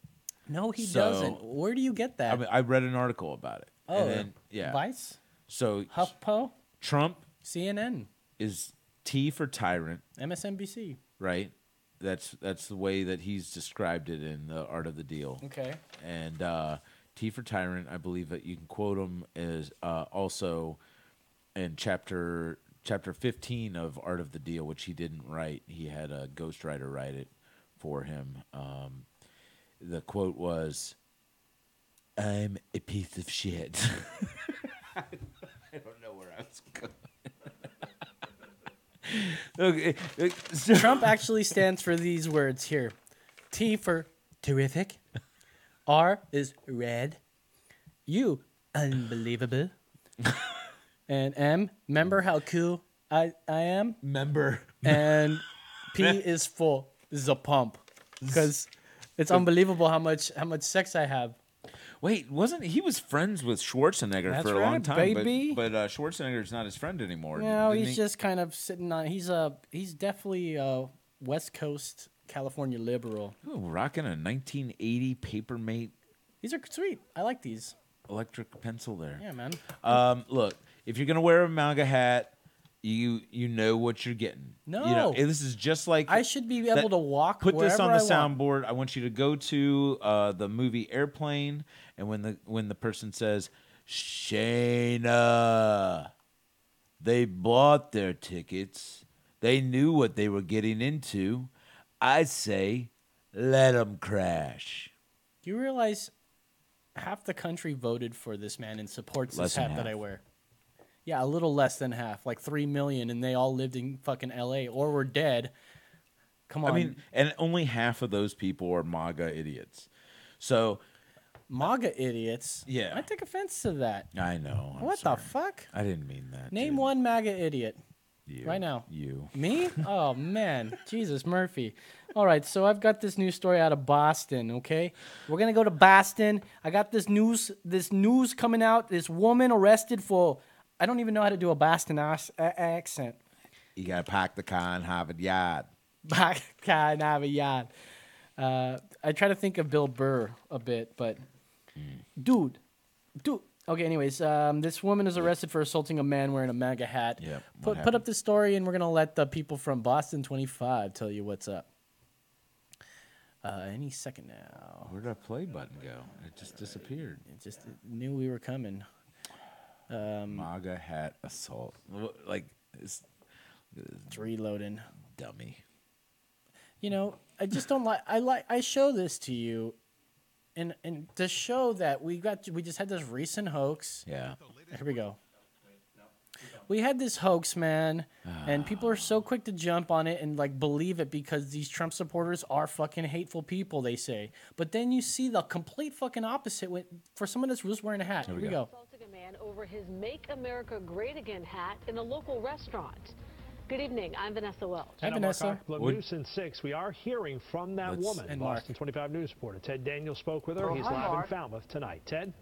No, he doesn't. Where do you get that? I mean, I read an article about it. Oh, and then, yeah. Vice? So HuffPo? Trump CNN is T for tyrant, MSNBC. right? That's the way that he's described it in The Art of the Deal. Okay. And T for tyrant, I believe that you can quote him as also in chapter 15 of Art of the Deal, which he didn't write. He had a ghostwriter write it for him. The quote was, "I'm a piece of shit." I don't know where I was going. Okay, so Trump actually stands for these words here. T for terrific. R is red. U, unbelievable. And M, remember how cool I am? Member. And P is full. This is a pump. Because it's unbelievable how much sex I have. Wait, he was friends with Schwarzenegger That's for a long right, time, baby. but Schwarzenegger's not his friend anymore. No, didn't he's he? just kind of sitting on. He's definitely a West Coast California liberal. Ooh, rocking a 1980 Papermate These are sweet. I like these. electric pencil there. Yeah, man. Look, if you're gonna wear a MAGA hat, you know what you're getting. No. You know, this is just like I should be able to walk. Put this on the wherever I want. soundboard. I want you to go to the movie Airplane, and when the person says, "Shayna," they bought their tickets. They knew what they were getting into. I say, let them crash. Do you realize half the country voted for this man and supports Less this than hat that half. I wear? Yeah, a little less than half, like 3 million, and they all lived in fucking L.A. or were dead. Come on. I mean, and only half of those people are MAGA idiots. So, MAGA idiots? Yeah. I take offense to that. I know. I'm What sorry. the fuck? I didn't mean that. Name one MAGA idiot. You. Right now. You. Me? Oh, man. Jesus, Murphy. All right, so I've got this news story out of Boston, okay? We're going to go to Boston. I got this news coming out. This woman arrested for, I don't even know how to do a Boston accent. You got to park the car in Harvard Yard. I try to think of Bill Burr a bit, but dude. Okay, anyways, this woman is arrested for assaulting a man wearing a MAGA hat. Yep. Put up the story, and we're gonna let the people from Boston 25 tell you what's up. Any second now. Where did our play button go? It just disappeared. It knew we were coming. MAGA hat assault. Like it's reloading. Dummy. You know, I just don't like. I show this to you. And to show that we just had this recent hoax. Yeah. Here we go. we had this hoax, man, and people are so quick to jump on it and like believe it because these Trump supporters are fucking hateful people, they say. But then you see the complete fucking opposite for someone that's just wearing a hat. Here we go. Assaulting a man over his "Make America Great Again" hat in a local restaurant. Good evening. I'm Vanessa Welch. Hi, Vanessa. News in 6. We are hearing from that woman. And Boston 25 News reporter Ted Daniels spoke with her. He's live in Falmouth tonight. Ted?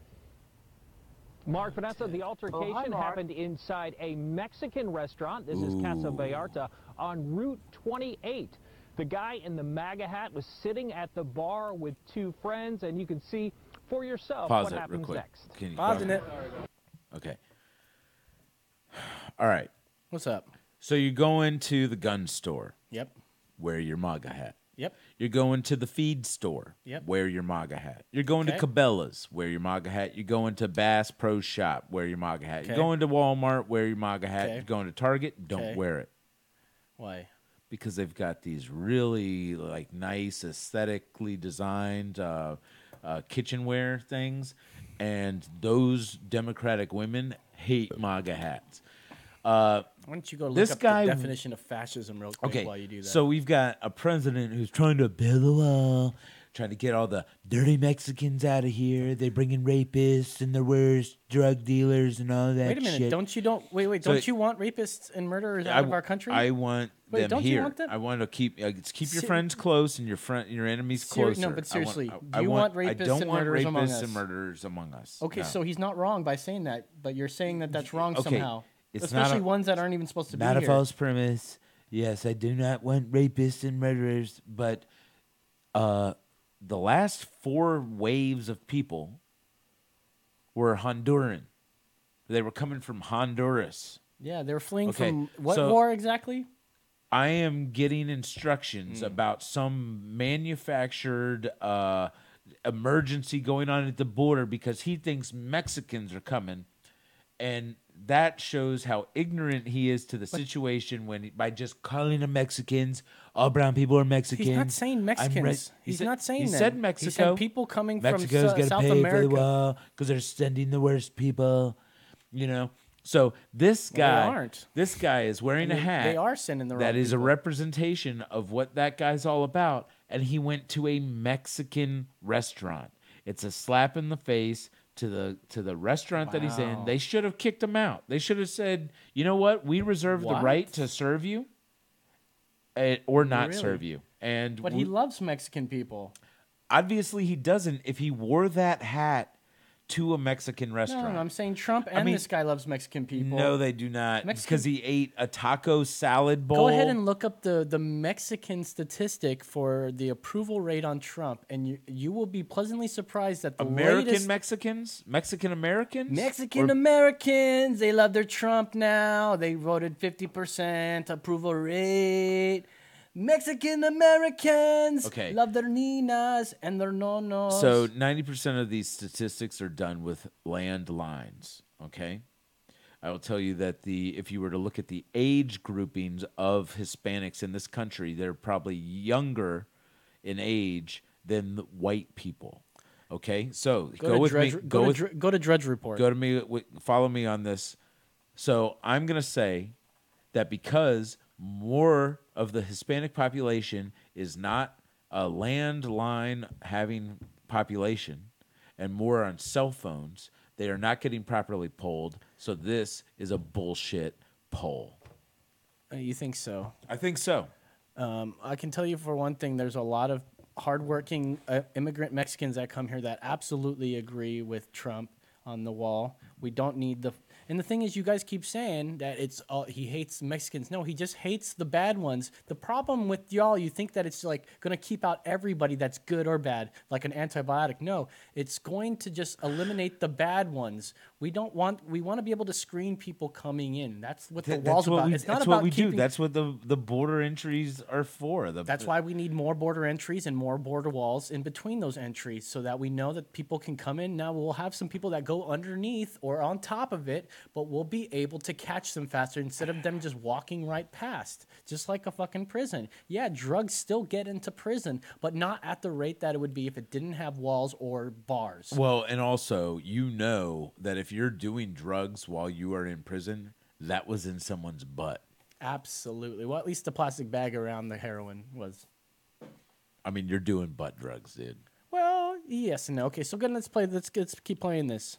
Mark, Vanessa, the altercation happened inside a Mexican restaurant. This is Casa Vallarta on Route 28. The guy in the MAGA hat was sitting at the bar with two friends, and you can see for yourself Pause what it happens real quick. next. Can you Pausing it. Okay. All right. What's up? So you're going to the gun store. Yep. Wear your MAGA hat. Yep. You're going to the feed store. Yep. Wear your MAGA hat. You're going to Okay. Cabela's. Wear your MAGA hat. You're going to Bass Pro Shop. Wear your MAGA hat. Okay. You're going to Walmart. Wear your MAGA hat. Okay. You're going to Target. Don't Okay. wear it. Why? Because they've got these really like nice, aesthetically designed kitchenware things, and those Democratic women hate MAGA hats. Why don't you go look this up guy, the definition of fascism real quick okay, while you do that? so we've got a president who's trying to build a wall, trying to get all the dirty Mexicans out of here. They bring in rapists and the worst drug dealers and all that. Wait a minute, shit. don't you want rapists and murderers out of our country? I want Wait, them don't here. you want them? I want to keep your friends close and your enemies closer. No, but seriously, I do you want rapists I don't and want murderers among rapists us? and murderers among us. Okay, No. so he's not wrong by saying that, but you're saying that that's wrong Okay, somehow. it's Especially not a- ones that aren't even supposed to be not a here. false premise. Yes, I do not want rapists and murderers, but the last 4 waves of people were Honduran. They were coming from Honduras. Yeah, they were fleeing Okay, from what so- war exactly? I am getting instructions about some manufactured emergency going on at the border because he thinks Mexicans are coming. And that shows how ignorant he is to the situation by just calling them Mexicans. All brown people are Mexicans. He's not saying Mexicans. He not saying he that. said Mexico. He said people coming Mexico's from gonna South pay America. for the wall because they're sending the worst people. You know. So this Well, guy, they aren't. this guy is wearing I mean, a hat. they are sending the that wrong is a people. representation of what that guy's all about. And he went to a Mexican restaurant. It's a slap in the face to the restaurant that he's in. Wow. They should have kicked him out. They should have said, you know what? We reserve the What? right to serve you or not Really? serve you. And But he loves Mexican people. obviously he doesn't if he wore that hat to a Mexican restaurant. No, I'm saying Trump and mean, this guy loves Mexican people. No, they do not. Mexican- Because he ate a taco salad bowl. Go ahead and look up the Mexican statistic for the approval rate on Trump, and you will be pleasantly surprised that the American latest Mexicans? Mexican Americans? Mexican Or- Americans, they love their Trump now. They voted 50% approval rate. Mexican Americans Okay. love their ninas and their nonos. So 90% of these statistics are done with landlines, okay? I will tell you that if you were to look at the age groupings of Hispanics in this country, they're probably younger in age than the white people. Okay? So go with me. Go to Drudge Report. Go to me. Follow me on this. So I'm going to say that because more of the Hispanic population is not a landline having population and more on cell phones, they are not getting properly polled. So this is a bullshit poll. You think so? I think so. I can tell you for one thing, there's a lot of hardworking immigrant Mexicans that come here that absolutely agree with Trump on the wall. We don't need the... And the thing is, you guys keep saying that he hates Mexicans. No, he just hates the bad ones. The problem with y'all, you think that it's like going to keep out everybody that's good or bad, like an antibiotic. No, it's going to just eliminate the bad ones. We want to be able to screen people coming in. That's what the wall's about. It's not that's about what we keeping, do. That's what the border entries are for. That's why we need more border entries and more border walls in between those entries so that we know that people can come in. Now we'll have some people that go underneath or on top of it, but we'll be able to catch them faster instead of them just walking right past, just like a fucking prison. Yeah, drugs still get into prison, but not at the rate that it would be if it didn't have walls or bars. Well, and also, you know that if you're doing drugs while you are in prison, that was in someone's butt. Absolutely. Well, at least the plastic bag around the heroin was. I mean, you're doing butt drugs, dude. Well, yes and no. Okay, so good. Let's keep playing this.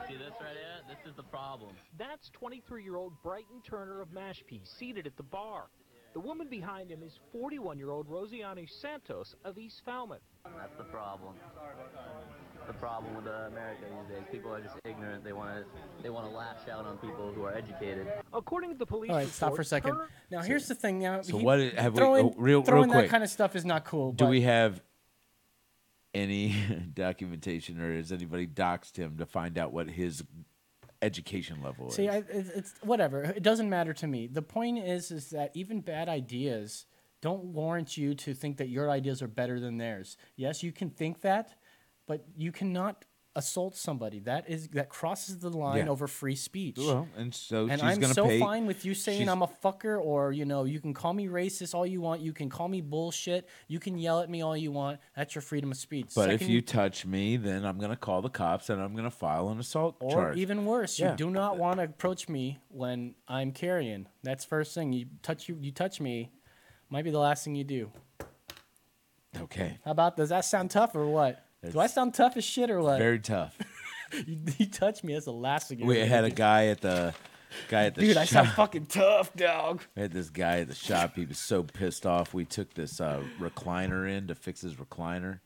See this right here? This is the problem. That's 23-year-old Brighton Turner of Mashpee, seated at the bar. The woman behind him is 41-year-old Rosiani Santos of East Falmouth. That's the problem. The problem with America these days. People are just ignorant. They want to lash out on people who are educated. According to the police All right, stop for a second. Turner... Now, here's the thing. Now, So what have throwing, we? Real throwing quick. that kind of stuff is not cool. Do but we have any documentation, or has anybody doxed him to find out what his education level is? See, it's whatever. It doesn't matter to me. The point is that even bad ideas don't warrant you to think that your ideas are better than theirs. Yes, you can think that, but you cannot assault somebody. That crosses the line over free speech. Well, and so she's I'm gonna so pay. fine with you saying I'm a fucker, or you can call me racist all you want. You can call me bullshit. You can yell at me all you want. That's your freedom of speech. But if you touch me, then I'm gonna call the cops and I'm gonna file an assault charge. Or even worse, you do not want to approach me when I'm carrying. That's first thing. You touch me, might be the last thing you do. Okay. How about, does that sound tough or what? Do I sound tough as shit or what? Very tough. you touch me, that's the last thing. We had a guy at the Dude, shop. I sound fucking tough, dog. We had this guy at the shop. He was so pissed off. We took this recliner in to fix his recliner,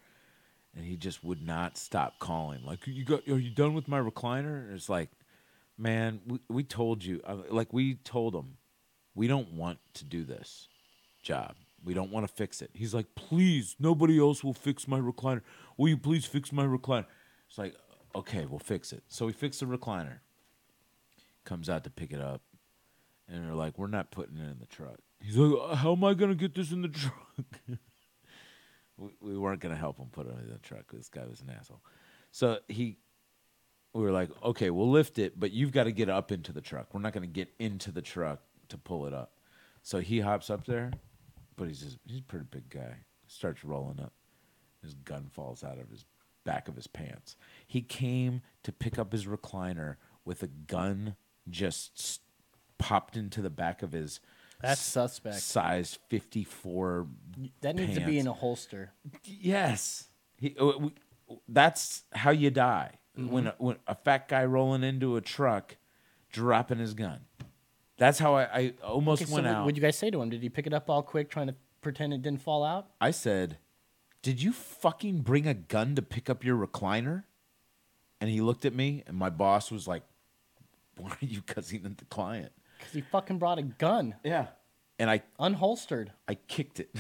and he just would not stop calling. Like, are you done with my recliner? And it's like, man, we told you. We told him, we don't want to do this job. We don't want to fix it. He's like, please, nobody else will fix my recliner. Will you please fix my recliner? It's like, okay, we'll fix it. So we fix the recliner. Comes out to pick it up. And they're like, we're not putting it in the truck. He's like, how am I going to get this in the truck? we weren't going to help him put it in the truck. This guy was an asshole. So we were like, okay, we'll lift it, but you've got to get up into the truck. We're not going to get into the truck to pull it up. So he hops up there. But he's a pretty big guy. Starts rolling up. His gun falls out of his back of his pants. He came to pick up his recliner with a gun just popped into the back of his. That's suspect. Size 54. That needs to be in a holster. Yes, that's how you die. When a fat guy rolling into a truck, dropping his gun. That's how I almost went out. What'd you guys say to him? Did he pick it up all quick, trying to pretend it didn't fall out? I said, did you fucking bring a gun to pick up your recliner? And he looked at me, and my boss was like, why are you cussing at the client? Because he fucking brought a gun. Yeah. And I... Unholstered. I kicked it.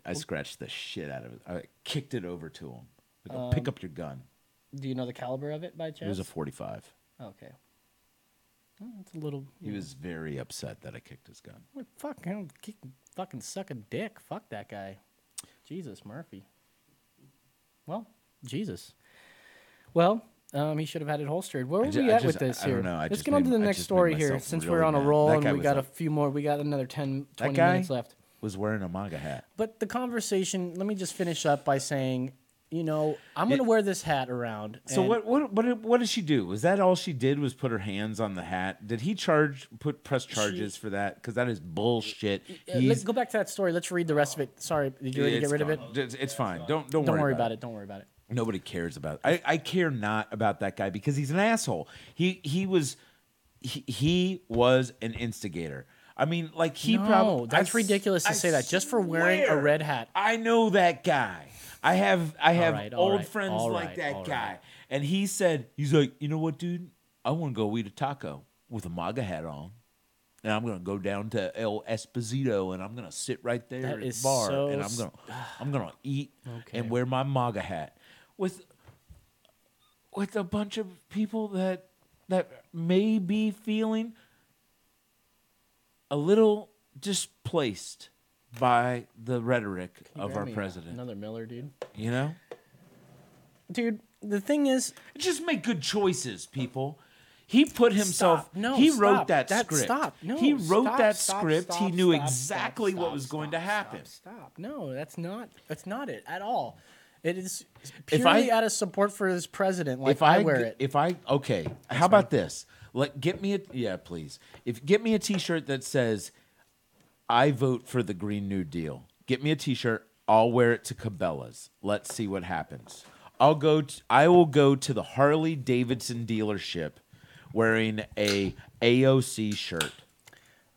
I scratched the shit out of it. I kicked it over to him. I go, pick up your gun. Do you know the caliber of it by chance? It was a 45. Okay. Well, it's a little... He was very upset that I kicked his gun. Well, fuck, fucking suck a dick. Fuck that guy. Jesus, Murphy. Well, Jesus. Well, he should have had it holstered. Where are we at with this here? I don't know. Let's get on to the next story here, since we're on a roll and we got a few more. We got another 10, 20 minutes left. Was wearing a MAGA hat. But the conversation, let me just finish up by saying, I'm going to wear this hat around. So what did she do? Was that all she did was put her hands on the hat? Did he press charges for that? Because that is bullshit. Let's go back to that story. Let's read the rest of it. Sorry, did you already get rid of it? It's fine. Don't worry about it. Don't worry about it. Nobody cares about it. I care not about that guy because he's an asshole. He was an instigator. I mean, like probably. That's ridiculous to say that just for wearing a red hat. I know that guy. I have old friends like that guy. And he's like, you know what, dude? I want to go eat a taco with a MAGA hat on. And I'm going to go down to El Esposito and I'm going to sit right there at the bar. And I'm going to eat and wear my MAGA hat with a bunch of people that may be feeling a little displaced by the rhetoric of our president. Another Miller, dude. You know? Dude, the thing is... Just make good choices, people. He put himself... No, he wrote that script. Stop. No, he wrote that stop, script. Stop, he knew stop, exactly what was going to happen. Stop. No, that's not it at all. It is purely out of support for his president. Like, I wear it. Okay, how about this? Get me please. Get me a T-shirt that says, "I vote for the Green New Deal." Get me a T-shirt. I'll wear it to Cabela's. Let's see what happens. I will go to the Harley Davidson dealership wearing a AOC shirt.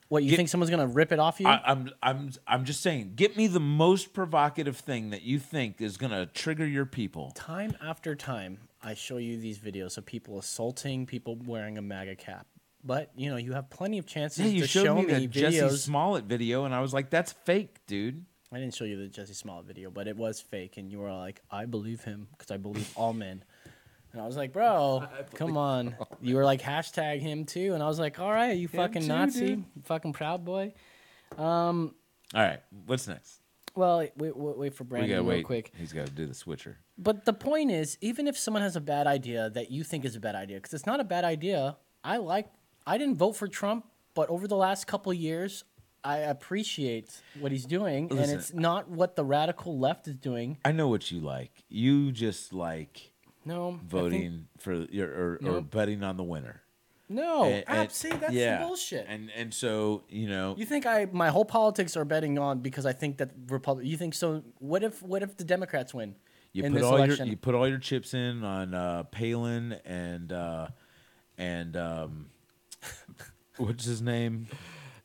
What, you think someone's gonna rip it off you? I'm just saying. Get me the most provocative thing that you think is gonna trigger your people. Time after time, I show you these videos of people assaulting people wearing a MAGA cap. But you have plenty of chances you to showed show me me that Jesse videos. Smollett video, and I was like, "That's fake, dude." I didn't show you the Jesse Smollett video, but it was fake, and you were like, "I believe him because I believe all men." And I was like, "Bro, come on." You were like, hashtag him too, and I was like, "All right, you fucking too, Nazi, dude. you fucking Proud Boy." All right, what's next? Well, wait for Brandon real quick. He's got to do the switcher. But the point is, even if someone has a bad idea that you think is a bad idea, because it's not a bad idea. I didn't vote for Trump, but over the last couple of years, I appreciate what he's doing, and it's not what the radical left is doing. I know what you like. You just like voting or betting on the winner. No, see, that's some bullshit. And so you think my whole politics are betting on because I think that You think so? What if the Democrats win in this election? You put all your chips in on Palin and what's his name?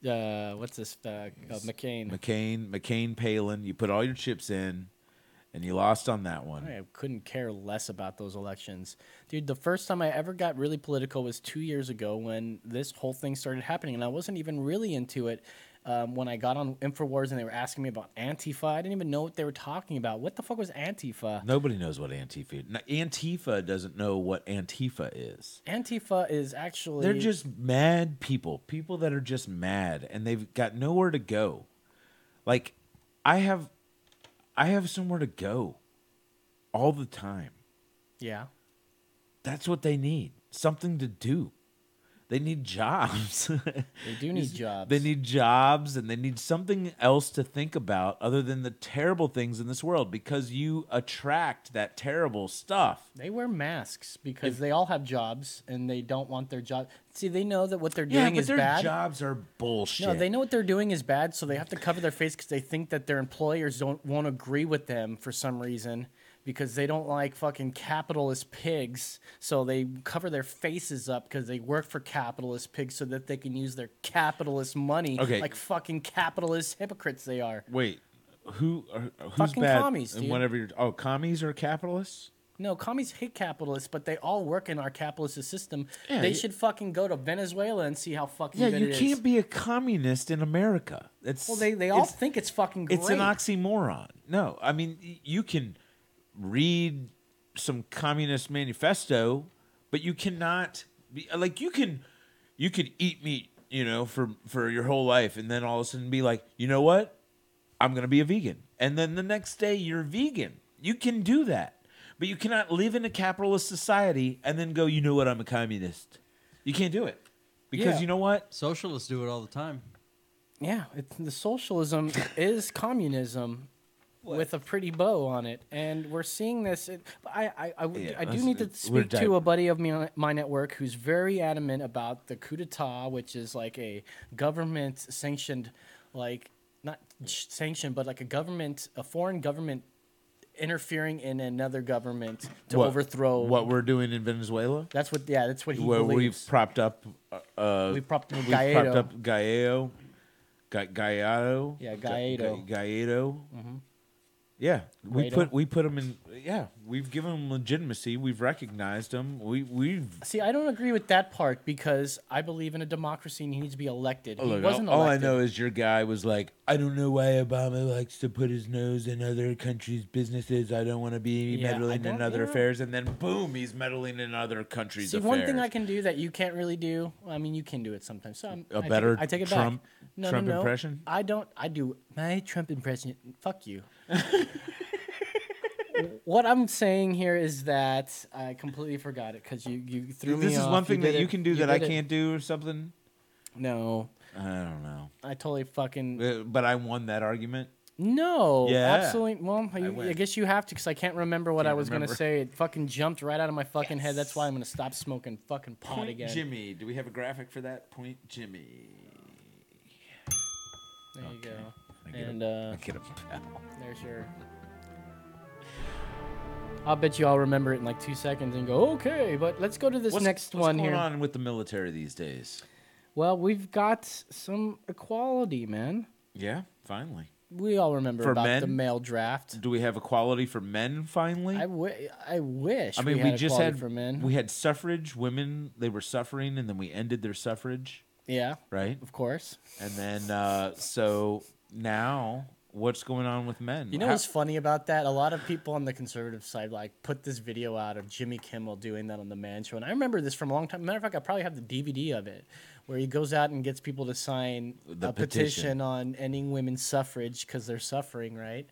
What's this? McCain. McCain, Palin. You put all your chips in, and you lost on that one. I couldn't care less about those elections. Dude, the first time I ever got really political was 2 years ago when this whole thing started happening, and I wasn't even really into it when I got on InfoWars and they were asking me about Antifa. I didn't even know what they were talking about. What the fuck was Antifa? Nobody knows what Antifa is. Antifa doesn't know what Antifa is. Antifa is actually... They're just mad people. People that are just mad, and they've got nowhere to go. Like, I have somewhere to go all the time. Yeah. That's what they need. Something to do. They need jobs. They do need jobs. They need jobs, and they need something else to think about other than the terrible things in this world, because you attract that terrible stuff. They wear masks because they all have jobs, and they don't want their job. See, they know that what they're doing is bad. Yeah, but their jobs are bullshit. No, they know what they're doing is bad, so they have to cover their face because they think that their employers won't agree with them for some reason, because they don't like fucking capitalist pigs. So they cover their faces up because they work for capitalist pigs so that they can use their capitalist money like fucking capitalist hypocrites they are. Wait, who's fucking bad? Commies, dude. Whenever commies are capitalists? No, commies hate capitalists, but they all work in our capitalist system. Yeah, they should fucking go to Venezuela and see how fucking good it is. Yeah, you can't be a communist in America. They all think it's fucking great. It's an oxymoron. No, I mean, you can read some communist manifesto, but you cannot be like you could eat meat, for your whole life, and then all of a sudden be like, you know what? I'm gonna be a vegan, and then the next day you're vegan. You can do that, but you cannot live in a capitalist society and then go, you know what? I'm a communist. You can't do it because you know what? Socialists do it all the time. Yeah, the socialism is communism. With a pretty bow on it, and we're seeing this. I do need to speak to a buddy of mine at work who's very adamant about the coup d'état, which is like a government sanctioned, like not sanctioned, but like a foreign government interfering in another government to overthrow what we're doing in Venezuela. That's what he believes. We've propped up. We've propped up Gallardo. Yeah, Gallardo. Gallardo. Mm-hmm. Yeah, we put them in. Yeah, we've given them legitimacy. We've recognized them. We've see. I don't agree with that part because I believe in a democracy and he needs to be elected. He wasn't elected. All I know is your guy was like, I don't know why Obama likes to put his nose in other countries' businesses. I don't want to be meddling in other affairs. And then boom, he's meddling in other countries' affairs. See, one thing I can do that you can't really do. I mean, you can do it sometimes. So I take it Trump, back. No, impression? I don't. I do my Trump impression. Fuck you. What I'm saying here is that I completely forgot it because you threw me off. This is one thing that you can do that I can't do or something? No. I don't know. I totally fucking... But I won that argument? No, Yeah. absolutely. Well, I went. guess you have to because I can't remember what Can't I was remember. gonna say. It fucking jumped right out of my fucking head. That's why I'm gonna stop smoking fucking pot Point again. Jimmy. Do we have a graphic for that? Point Jimmy. There you go. I get And I get a pal. there's your. I'll bet you all remember it in like 2 seconds and go, okay, but let's go to this next one What's here. going on with the military these days? Well, we've got some equality, man. Yeah, finally. We all remember For about men? the male draft. Do we have equality for men finally? I wish. I mean, we we had just equality had for men. we had suffrage. Women, they were suffering, and then we ended their suffrage. Yeah. Right. Of course. And then so now, what's going on with men? You know what's funny about that? A lot of people on the conservative side like put this video out of Jimmy Kimmel doing that on the Man Show, and I remember this from a long time. Matter of fact, I probably have the DVD of it, where he goes out and gets people to sign The a petition on ending women's suffrage because they're suffering, right?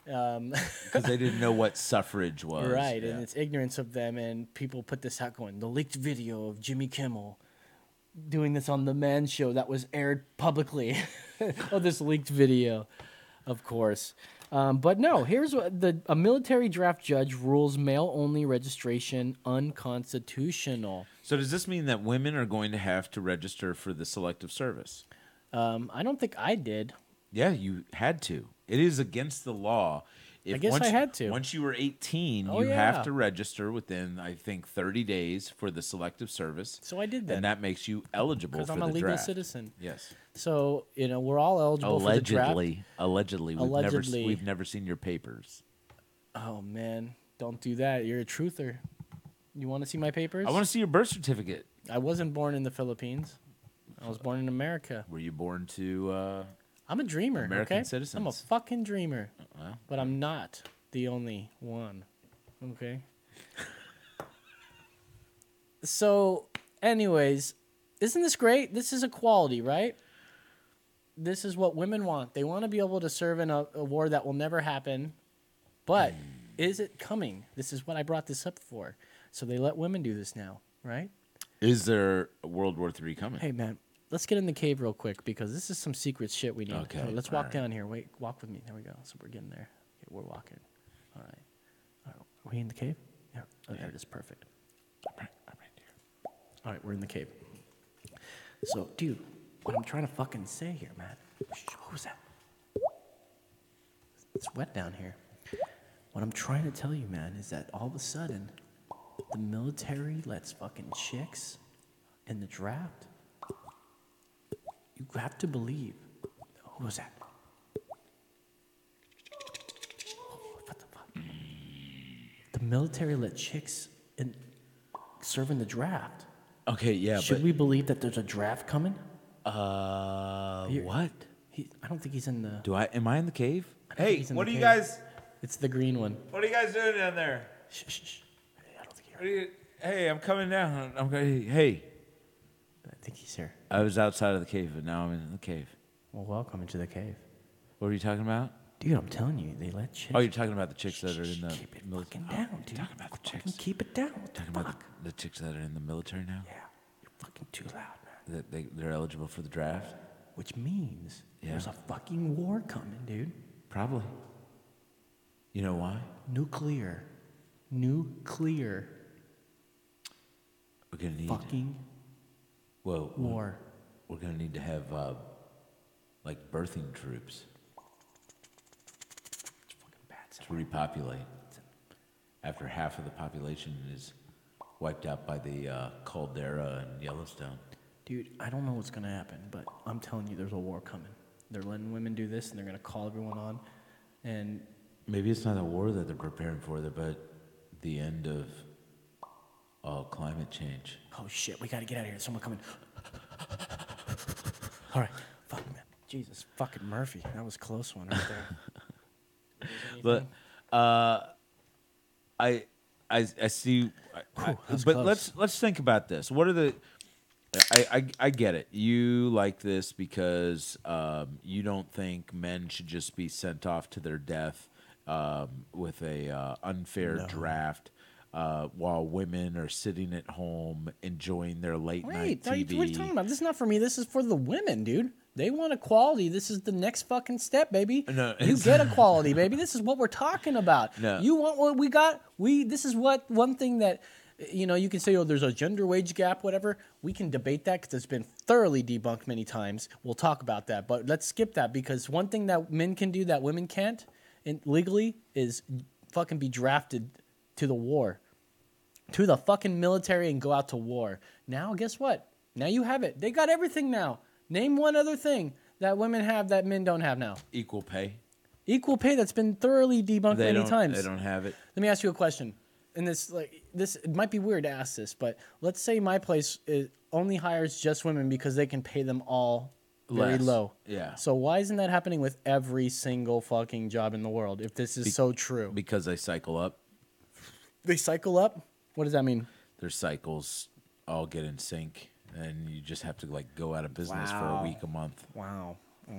Because they didn't know what suffrage was. Right, Yeah. and it's ignorance of them, and people put this out going, the leaked video of Jimmy Kimmel doing this on the Man Show that was aired publicly. Oh, this leaked video, of course. But no, here's what a military draft judge rules male-only registration unconstitutional. So does this mean that women are going to have to register for the selective service? I don't think I did. Yeah, you had to. It is against the law. I guess I had to. Once you were 18, Oh, you yeah. have to register within, I think, 30 days for the selective service. So I did that. And that makes you eligible for Because the I'm a legal draft. citizen. Yes. So, we're all eligible for the draft. Allegedly. We've never seen your papers. Oh, man. Don't do that. You're a truther. You want to see my papers? I want to see your birth certificate. I wasn't born in the Philippines. I was born in America. Were you born to... I'm a dreamer, American okay? citizens? I'm a fucking dreamer. Well. But I'm not the only one, okay? So, anyways, isn't this great? This is equality, right? This is what women want. They want to be able to serve in a war that will never happen. But is it coming? This is what I brought this up for. So they let women do this now, right? Is there a World War III coming? Hey, man, let's get in the cave real quick because this is some secret shit we need. Okay, So let's all walk right. down here. Wait, walk with me. There we go. So we're getting there. Okay, we're walking. All right. Are we in the cave? Yeah. Oh, there it is. Perfect. I'm right here. All right, we're in the cave. So, dude, what I'm trying to fucking say here, man. Shh, who's that? It's wet down here. What I'm trying to tell you, man, is that all of a sudden, the military lets fucking chicks in the draft. You have to believe. Who was that? What the fuck? The military let chicks serve in the draft. Okay, yeah, Should but... we believe that there's a draft coming? What? I don't think he's in the... Am I in the cave? I don't think Hey, he's in what the are you cave. guys... It's the green one. What are you guys doing down there? Shh, shh, shh. Hey, I'm coming down. Hey. I think he's here. I was outside of the cave, but now I'm in the cave. Well, welcome into the cave. What are you talking about? Dude, I'm telling you, they let chicks... Oh, you're talking about the chicks that are in the Fucking down, dude. Talking about the chicks. Fucking keep it down. What the Talking about fuck? the chicks that are in the military now. Yeah, you're fucking too loud, man. That they're eligible for the draft. Which means Yeah. there's a fucking war coming, dude. Probably. You know why? Nuclear. We're gonna need Fucking war. We're gonna need to have like birthing troops to repopulate after half of the population is wiped out by the caldera in Yellowstone. Dude, I don't know what's going to happen, but I'm telling you, there's a war coming. They're letting women do this, and they're going to call everyone on. And Maybe it's not a war that they're preparing for, but the end of all climate change. oh shit, we got to get out of here. Someone coming. All right, fuck man, Jesus fucking Murphy, that was a close one right there. But I see. that was But close. let's think about this. What are the? I get it. You like this because you don't think men should just be sent off to their death with a unfair draft. While women are sitting at home enjoying their late night Wait, TV. what are you talking about? This is not for me. This is for the women, dude. They want equality. This is the next fucking step, baby. No, you get equality, baby. This is what we're talking about. No. You want what we got? This is what one thing that, you know, you can say, oh, there's a gender wage gap, whatever. We can debate that because it's been thoroughly debunked many times. We'll talk about that. But let's skip that because one thing that men can do that women can't legally is fucking be drafted to the war, to the fucking military and go out to war. Now, guess what? Now you have it. They got everything now. Name one other thing that women have that men don't have now. Equal pay. Equal pay that's been thoroughly debunked many times. They don't have it. Let me ask you a question. And this it might be weird to ask this, but let's say my place only hires just women because they can pay them all very low. Yeah. So why isn't that happening with every single fucking job in the world if this is so true? Because they cycle up. They cycle up? What does that mean? Their cycles all get in sync. And you just have to like go out of business for a week, a month. Wow.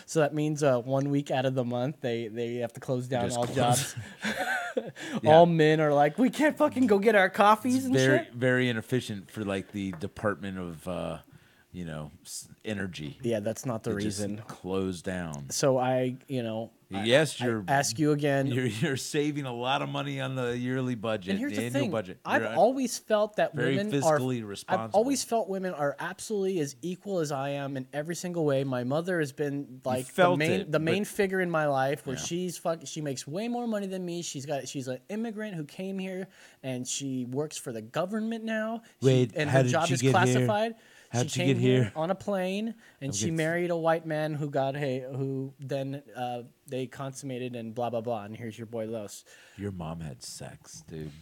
So that means 1 week out of the month they have to close down all jobs. All men are like, we can't fucking go get our coffees and shit. Very inefficient for like the Department of Energy. Yeah, that's not the reason. Just close down. So I ask you again. You're saving a lot of money on the yearly budget, and here's the the annual thing. budget. I've always felt that very women fiscally are responsible. I've always felt women are absolutely as equal as I am in every single way. My mother has been like the main figure in my life, where she makes way more money than me. She's an immigrant who came here and she works for the government now. And her job is classified. How'd she she came get here? On a plane, and she married a white man who then they consummated and blah blah blah. And here's your boy Los. Your mom had sex, dude.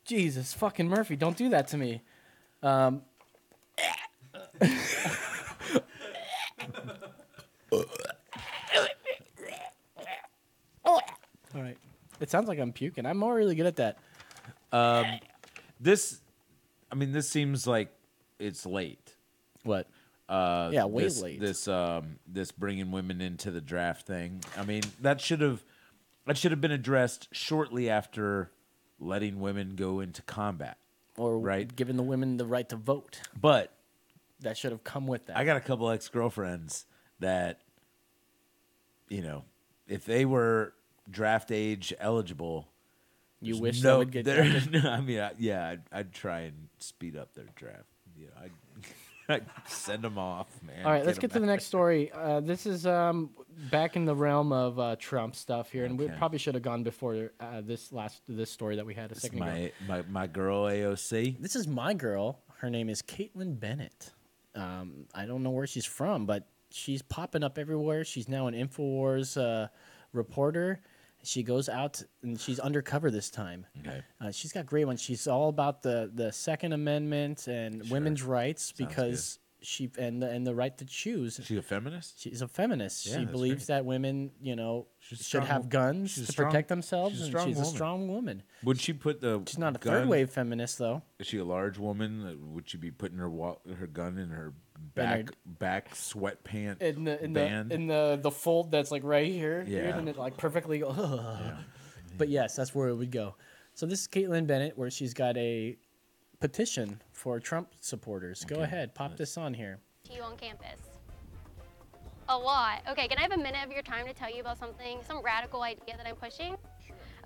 Jesus fucking Murphy, don't do that to me. All right. It sounds like I'm puking. I'm more really good at that. This seems like it's late. What? Yeah, way late. This bringing women into the draft thing. I mean, that should have been addressed shortly after letting women go into combat, or giving the women the right to vote. But that should have come with that. I got a couple ex-girlfriends that, if they were draft age eligible. You wish they would get drafted? I mean, I'd try and speed up their draft. I'd send them off, man. All right, let's get to the next story. This is back in the realm of Trump stuff here, and we probably should have gone before this story that we had a second ago. My girl AOC. This is my girl. Her name is Caitlin Bennett. I don't know where she's from, but she's popping up everywhere. She's now an InfoWars reporter. She goes out and she's undercover this time. Okay. She's got great ones. She's all about the Second Amendment and women's rights because she and the right to choose. Is she a feminist? She's a feminist. Yeah, she believes that women, should have guns to protect themselves. She's a strong woman. Would she put the? She's not a third wave feminist though. Is she a large woman? Would she be putting her gun in her back sweatpant in the fold that's like right here? Yeah. And it like perfectly. Yeah. But yes, that's where it would go. So this is Caitlin Bennett, where she's got a petition for Trump supporters. Go ahead, pop this on here. To you on campus. A lot. Okay, can I have a minute of your time to tell you about some radical idea that I'm pushing?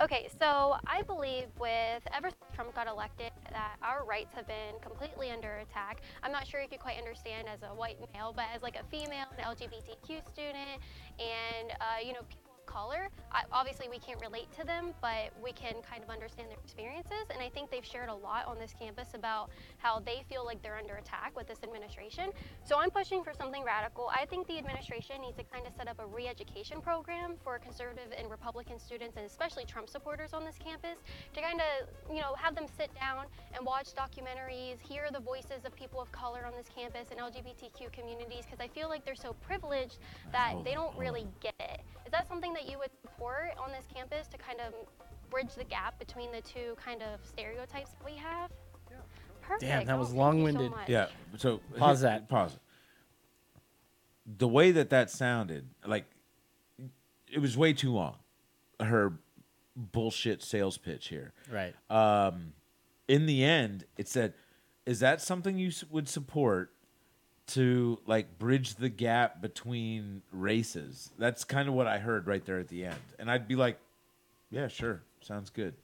Okay, so I believe ever since Trump got elected that our rights have been completely under attack. I'm not sure if you quite understand as a white male, but as like a female, an LGBTQ student, and people of color, obviously we can't relate to them, but we can kind of understand their experiences, and I think they've shared a lot on this campus about how they feel like they're under attack with this administration. So I'm pushing for something radical. I think the administration needs to kind of set up a re-education program for conservative and Republican students, and especially Trump supporters on this campus, to kind of, have them sit down and watch documentaries, hear the voices of people of color on this campus and LGBTQ communities, because I feel like they're so privileged that they don't really get it. Is that something that you would support on this campus to kind of bridge the gap between the two kind of stereotypes that we have? Yeah. Perfect. Damn, that was thank you long-winded. so much. Yeah. So Pause that. Pause. The way that sounded, like, it was way too long. Her bullshit sales pitch here. Right. in the end, it said, "Is that something you would support to like bridge the gap between races?" That's kind of what I heard right there at the end, and I'd be like, "Yeah, sure, sounds good."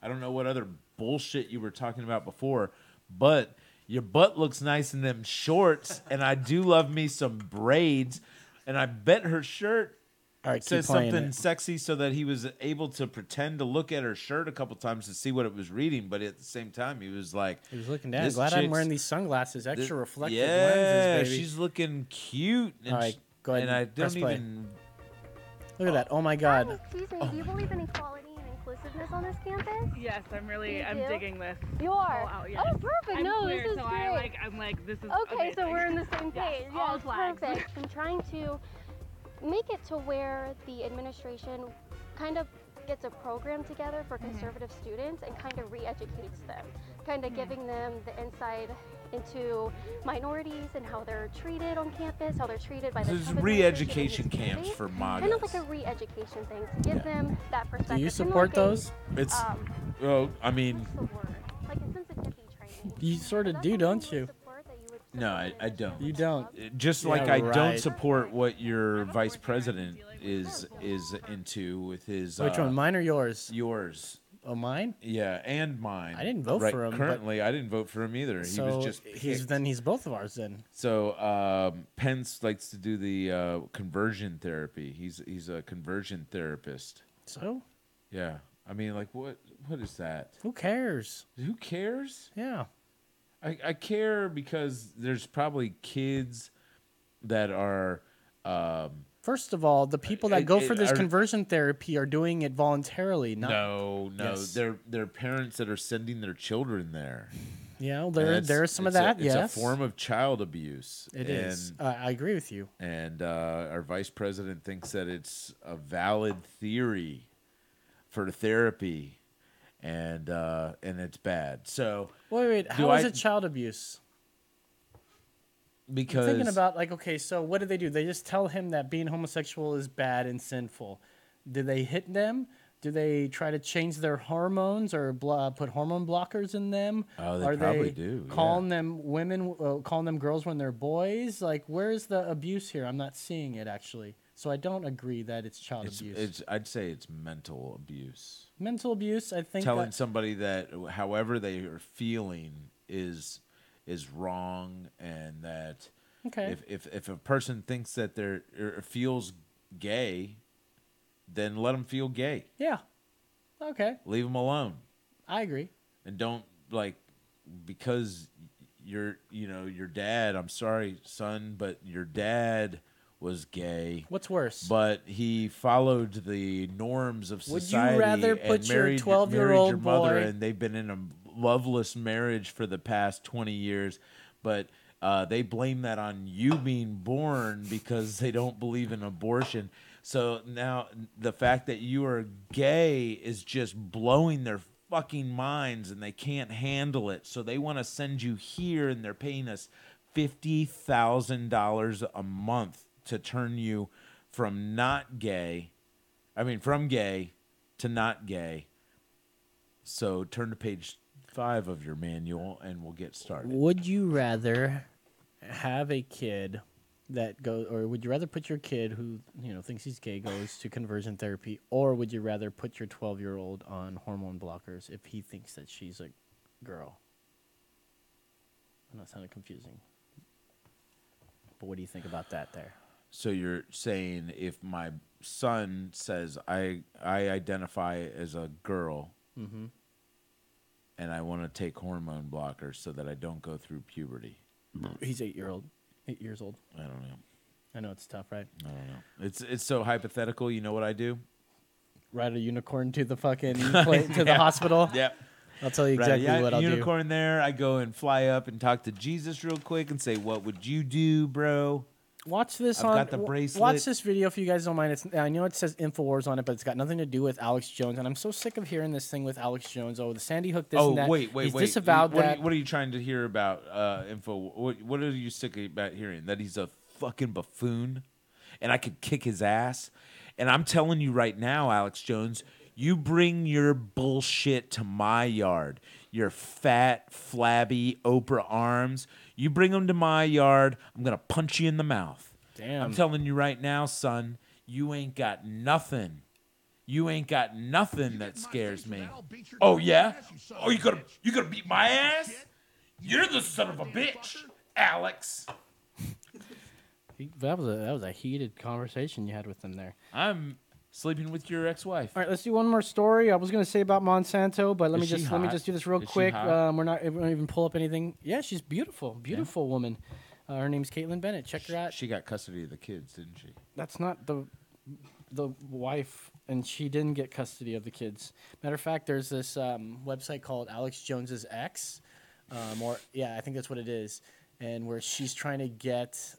I don't know what other bullshit you were talking about before, but your butt looks nice in them shorts, and I do love me some braids, and I bet her shirt says something sexy so that he was able to pretend to look at her shirt a couple times to see what it was reading, but at the same time, he was like... He was looking down. Glad I'm wearing these sunglasses, extra reflective lenses, baby. Yeah, she's looking cute. And all right, go ahead and I don't even... Look at that. Oh, my God. Excuse me, do you believe in equality and inclusiveness on this campus? Yes, I'm digging this. You are? Out, yes. Oh, perfect. I'm no, queer, this is so great. I'm like, this is okay, amazing. so we're on the same page. Yes, all yes, flags. Perfect. I'm trying to make it to where the administration kind of gets a program together for conservative students and kind of re-educates them, kind of giving them the insight into minorities and how they're treated on campus, how they're treated by the There's re-education camps for MAGAs. Kind of like a re-education thing to give them that perspective. Do you support those? It's, well, I mean... What's the word? Like a sensitivity training. You sort of do, don't you? No, I don't. You don't. Just like I don't support what your vice president is into with his... Which one, mine or yours? Yours. Oh, mine? Yeah, and mine. I didn't vote for him. Currently, I didn't vote for him either. So he was just picked. He's both of ours then. So Pence likes to do the conversion therapy. He's a conversion therapist. So? Yeah. I mean, like, what is that? Who cares? Who cares? Yeah. I care because there's probably kids that are... First of all, the people that go for this conversion therapy are doing it voluntarily. No. Yes. They're parents that are sending their children there. Yeah, there's some of that, yes. It's a form of child abuse. It is. I agree with you. And our vice president thinks that it's a valid theory for therapy, and it's bad. So wait. How is it child abuse? Because I'm thinking about, like, okay, so what do? They just tell him that being homosexual is bad and sinful. Do they hit them? Do they try to change their hormones or put hormone blockers in them? Oh, they Are probably do. Calling them women, calling them girls when they're boys? Like, where's the abuse here? I'm not seeing it, actually. So I don't agree that it's child abuse. I'd say it's mental abuse. Mental abuse, I think. Telling somebody that however they are feeling is wrong, and that if a person thinks that they're or feels gay, then let them feel gay. Yeah. Okay. Leave them alone. I agree. And don't, like, because your dad, I'm sorry, son, but your dad was gay. What's worse? But he followed the norms of society. Would you rather put your 12-year-old mother, boy, and they've been in a loveless marriage for the past 20 years, but they blame that on you being born because they don't believe in abortion. So now the fact that you are gay is just blowing their fucking minds, and they can't handle it. So they want to send you here, and they're paying us $50,000 a month to turn you from gay to not gay. So turn to page 5 of your manual, and we'll get started. Would you rather have a kid that goes, or would you rather put your kid who thinks he's gay goes to conversion therapy, or would you rather put your 12-year-old on hormone blockers if he thinks that she's a girl? I know it sounded confusing, but what do you think about that there? So you're saying if my son says I identify as a girl, and I want to take hormone blockers so that I don't go through puberty. He's 8 years old. I don't know. I know it's tough, right? I don't know. It's so hypothetical. You know what I do? Ride a unicorn to the fucking to the hospital. Yep. I'll tell you exactly what I'll do. Unicorn there. I go and fly up and talk to Jesus real quick and say, "What would you do, bro?" Watch this. I've got the bracelet. Watch this video if you guys don't mind. I know it says InfoWars on it, but it's got nothing to do with Alex Jones. And I'm so sick of hearing this thing with Alex Jones. Oh, the Sandy Hook, this and that. Wait. He's disavowed that. What are you trying to hear about Info? What are you sick about hearing? That he's a fucking buffoon, and I could kick his ass. And I'm telling you right now, Alex Jones, You bring your bullshit to my yard. Your fat, flabby Oprah arms. You bring them to my yard, I'm going to punch you in the mouth. Damn. I'm telling you right now, son, you ain't got nothing. You ain't got nothing that scares me. Oh, yeah? Oh, you gonna beat my ass? You're the son of a bitch, Alex. That was a heated conversation you had with them there. I'm sleeping with your ex-wife. All right, let's do one more story. I was going to say about Monsanto, but let me just do this real quick. She We don't even pull up anything. Yeah, she's beautiful, beautiful woman. Her name's Caitlin Bennett. Check her out. She got custody of the kids, didn't she? That's not the wife, and she didn't get custody of the kids. Matter of fact, there's this website called Alex Jones's Ex, I think that's what it is, and where she's trying to get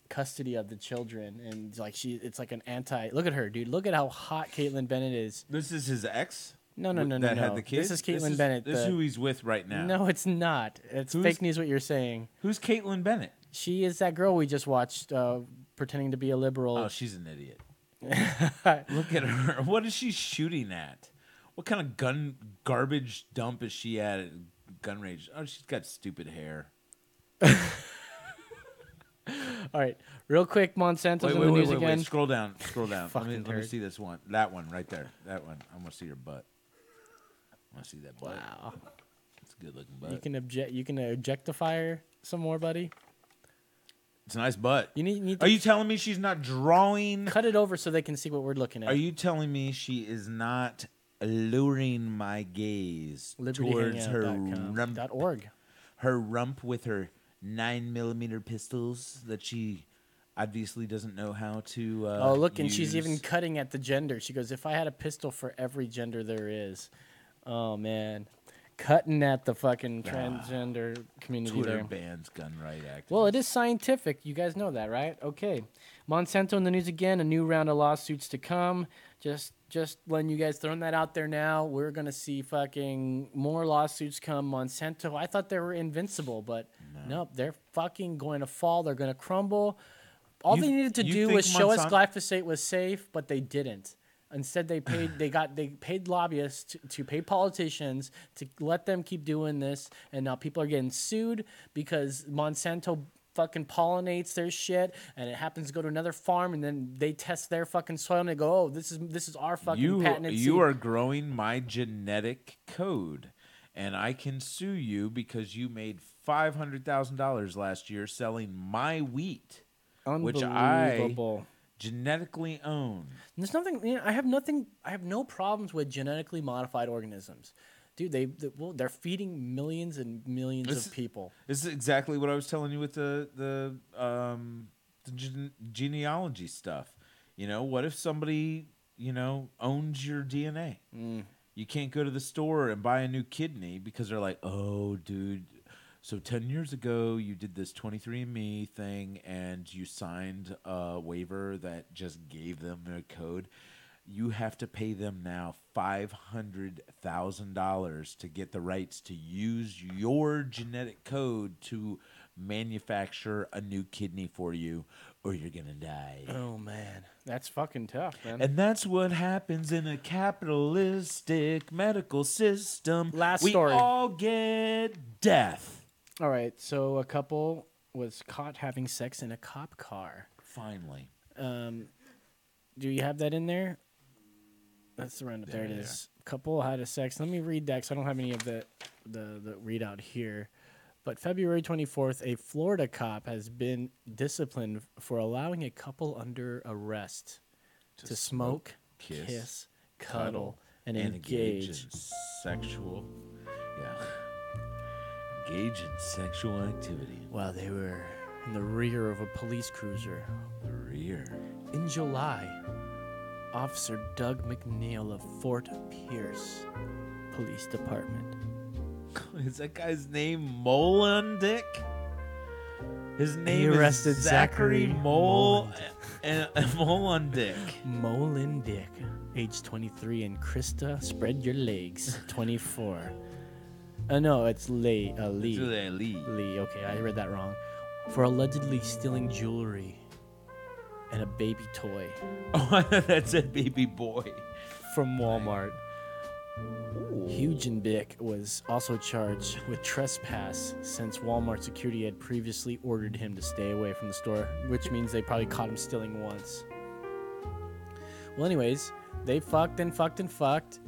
custody of the children, and like it's like an anti. Look at her, dude. Look at how hot Caitlin Bennett is. This is his ex? No. That had the kids? This is Caitlin Bennett. This is who he's with right now. No, it's not. It's fake news what you're saying. Who's Caitlin Bennett? She is that girl we just watched pretending to be a liberal. Oh, she's an idiot. Look at her. What is she shooting at? What kind of garbage dump is she at gun range? Oh, she's got stupid hair. All right, real quick, Monsanto's in the news again. Wait, scroll down. let me see this one. That one right there. That one. I want to see your butt. I want to see that butt. Wow, it's a good looking butt. You can objectify her some more, buddy. It's a nice butt. You need Are you telling me she's not drawing? Cut it over so they can see what we're looking at. Are you telling me she is not alluring my gaze towards her rump? Her rump with her 9mm pistols that she obviously doesn't know how to. Oh, look, and use. she's even cutting at the gender. She goes, "If I had a pistol for every gender there is," oh man. Cutting at the fucking transgender community Twitter there. bans gun right activists. Well, it is scientific. You guys know that, right? Okay. Monsanto in the news again. A new round of lawsuits to come. Just letting you guys throwing that out there now. We're going to see fucking more lawsuits come. Monsanto, I thought they were invincible, but nope. They're fucking going to fall. They're going to crumble. All they needed to do was show us glyphosate was safe, but they didn't. Instead, they paid lobbyists to pay politicians to let them keep doing this, and now people are getting sued because Monsanto fucking pollinates their shit, and it happens to go to another farm, and then they test their fucking soil, and they go, "Oh, this is our fucking patented seed." You are growing my genetic code, and I can sue you because you made $500,000 last year selling my wheat, which I genetically own. There's nothing. I have no problems with genetically modified organisms, dude. They're feeding millions and millions of people. This is exactly what I was telling you with the genealogy stuff. You know, what if somebody owns your DNA? You can't go to the store and buy a new kidney because they're like, "Oh, dude. So 10 years ago, you did this 23andMe thing, and you signed a waiver that just gave them their code. You have to pay them now $500,000 to get the rights to use your genetic code to manufacture a new kidney for you, or you're going to die." Oh, man. That's fucking tough, man. And that's what happens in a capitalistic medical system. Last story. We all get death. All right, so a couple was caught having sex in a cop car. Finally. Do you have that in there? That's the roundup. There it is. Couple had a sex. Let me read that because I don't have any of the readout here. But February 24th, a Florida cop has been disciplined for allowing a couple under arrest to smoke, kiss, cuddle, and engage in sexual. Engage in sexual activity while they were in the rear of a police cruiser. The rear. In July, Officer Doug McNeil of Fort Pierce Police Department. Is that guy's name Molendick? His name arrested is Zachary Molendick. Molendick, age 23, and Krista, spread your legs, 24. No, it's Lee. Lee. Okay, I read that wrong. For allegedly stealing jewelry and a baby toy. Oh, that said baby boy. from Walmart. Hugenbeck was also charged with trespass since Walmart security had previously ordered him to stay away from the store, which means they probably caught him stealing once. Well, anyways, they fucked and fucked and fucked.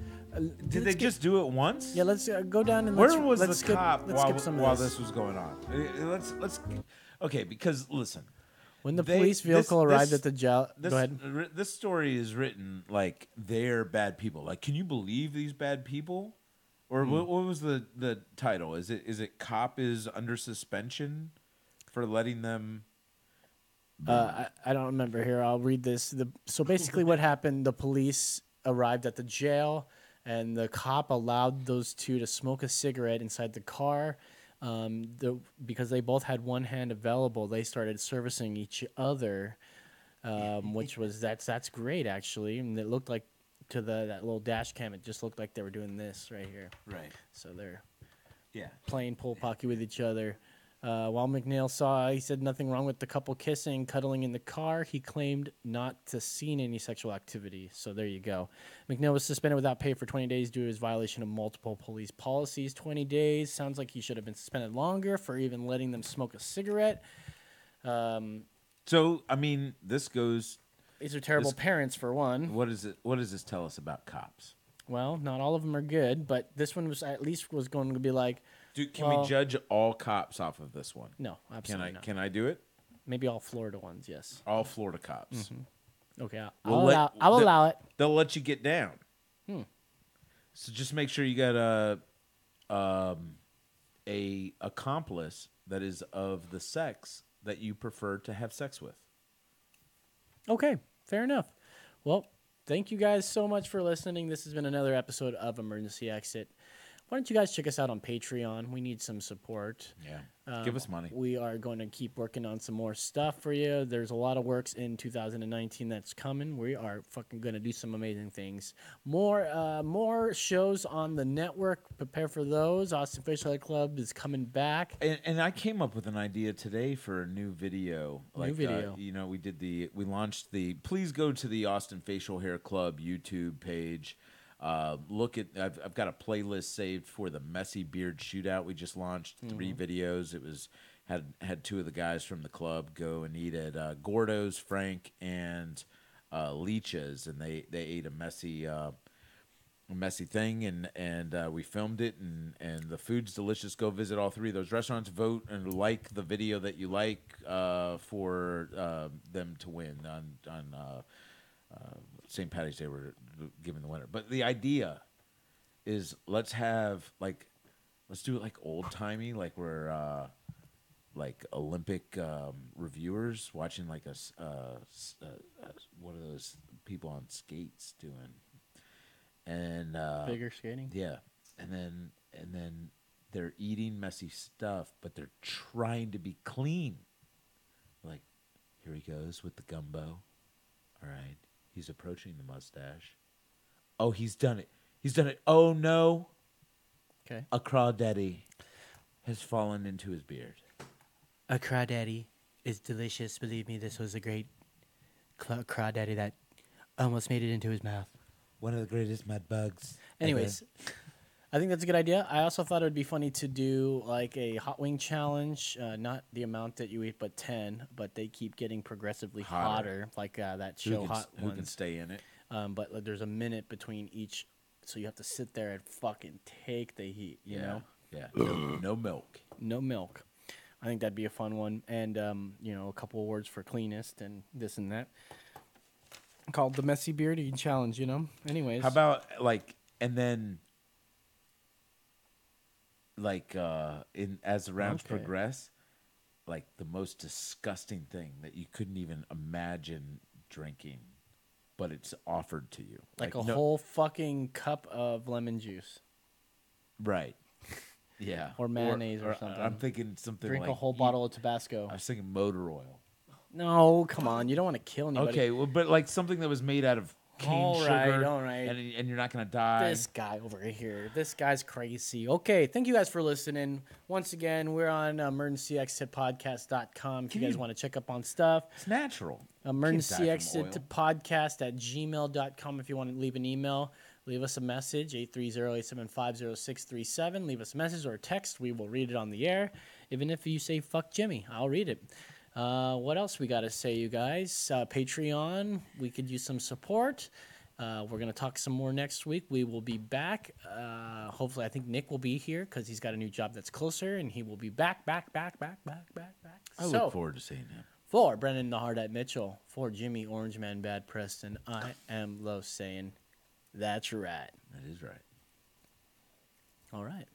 Did they just do it once? Yeah, let's go down and Where let's, was let's the skip, cop let's skip while, some of while this. this was going on? Let's. Okay, because listen, when the police vehicle arrived at the jail, go ahead. This story is written like they're bad people. Like, can you believe these bad people? Or what was the title? Is it cop is under suspension for letting them? I don't remember here. I'll read this. So basically what happened, the police arrived at the jail, and the cop allowed those two to smoke a cigarette inside the car. Because they both had one hand available, they started servicing each other, which was that's great, actually. And it looked like to that little dash cam, it just looked like they were doing this right here. Right. So they're Yeah. playing pull pocky with each other. While McNeil he said nothing wrong with the couple kissing, cuddling in the car. He claimed not to seen any sexual activity. So there you go. McNeil was suspended without pay for 20 days due to his violation of multiple police policies. 20 days. Sounds like he should have been suspended longer for even letting them smoke a cigarette. So, I mean, this goes... These are terrible parents, for one. What does this tell us about cops? Well, not all of them are good, but this one was at least was going to be like... Dude, can we judge all cops off of this one? No, absolutely not. Can I do it? Maybe all Florida ones, yes. All Florida cops. Mm-hmm. Okay, I'll allow it. They'll let you get down. So just make sure you got a accomplice that is of the sex that you prefer to have sex with. Okay, fair enough. Well, thank you guys so much for listening. This has been another episode of Emergency Exit. Why don't you guys check us out on Patreon? We need some support. Yeah, give us money. We are going to keep working on some more stuff for you. There's a lot of works in 2019 that's coming. We are fucking going to do some amazing things. More shows on the network. Prepare for those. Austin Facial Hair Club is coming back. And I came up with an idea today for a new video. We launched please go to the Austin Facial Hair Club YouTube page. I've got a playlist saved for the Messy Beard Shootout we just launched. 3 videos. It was had 2 of the guys from the club go and eat at Gordo's, Frank, and Leech's, and they ate a messy thing, and we filmed it, and the food's delicious. Go visit all 3 of those restaurants, vote and like the video that you like for them to win on St. Patty's Day. We're giving the winner, but the idea is let's do it like old timey, like we're like Olympic reviewers watching like what are those people on skates doing, and figure skating. Yeah, and then they're eating messy stuff, but they're trying to be clean. Like, here he goes with the gumbo. All right. He's approaching the mustache. Oh, he's done it. He's done it. Oh, no. Okay. A crawdaddy has fallen into his beard. A crawdaddy is delicious. Believe me, this was a great crawdaddy that almost made it into his mouth. One of the greatest mud bugs. Anyways, I think that's a good idea. I also thought it would be funny to do like a hot wing challenge. Not the amount that you eat, but 10. But they keep getting progressively hotter, like that show Hot Ones. Who can stay in it? But there's a minute between each, so you have to sit there and fucking take the heat. You know? Yeah. No milk. No milk. I think that'd be a fun one, and a couple awards for cleanest and this and that. Called the Messy Beard Eating Challenge. Anyways, how about and then. As the rounds progress, like the most disgusting thing that you couldn't even imagine drinking, but it's offered to you. Like a whole fucking cup of lemon juice. Right. Yeah. Or mayonnaise or something. I'm thinking something Drink like... a whole bottle of Tabasco. I was thinking motor oil. No, come on. You don't want to kill anybody. Okay, well, but like something that was made out of cane All right, sugar, all right. and you're not gonna die. This guy over here. This guy's crazy. Okay, thank you guys for listening. Once again, we're on emergencyexitpodcast.com if you guys want to check up on stuff. It's natural. Emergencyexitpodcast@gmail.com if you want to leave an email. Leave us a message, 830-875-0637. Leave us a message or a text. We will read it on the air. Even if you say, fuck Jimmy, I'll read it. What else we got to say, you guys? Patreon, we could use some support. We're going to talk some more next week. We will be back. Hopefully, I think Nick will be here because he's got a new job that's closer, and he will be back. I look forward to seeing him. For Brennan the Hardite Mitchell, for Jimmy Orangeman Bad Preston, I am Los saying, that's right. That is right. All right.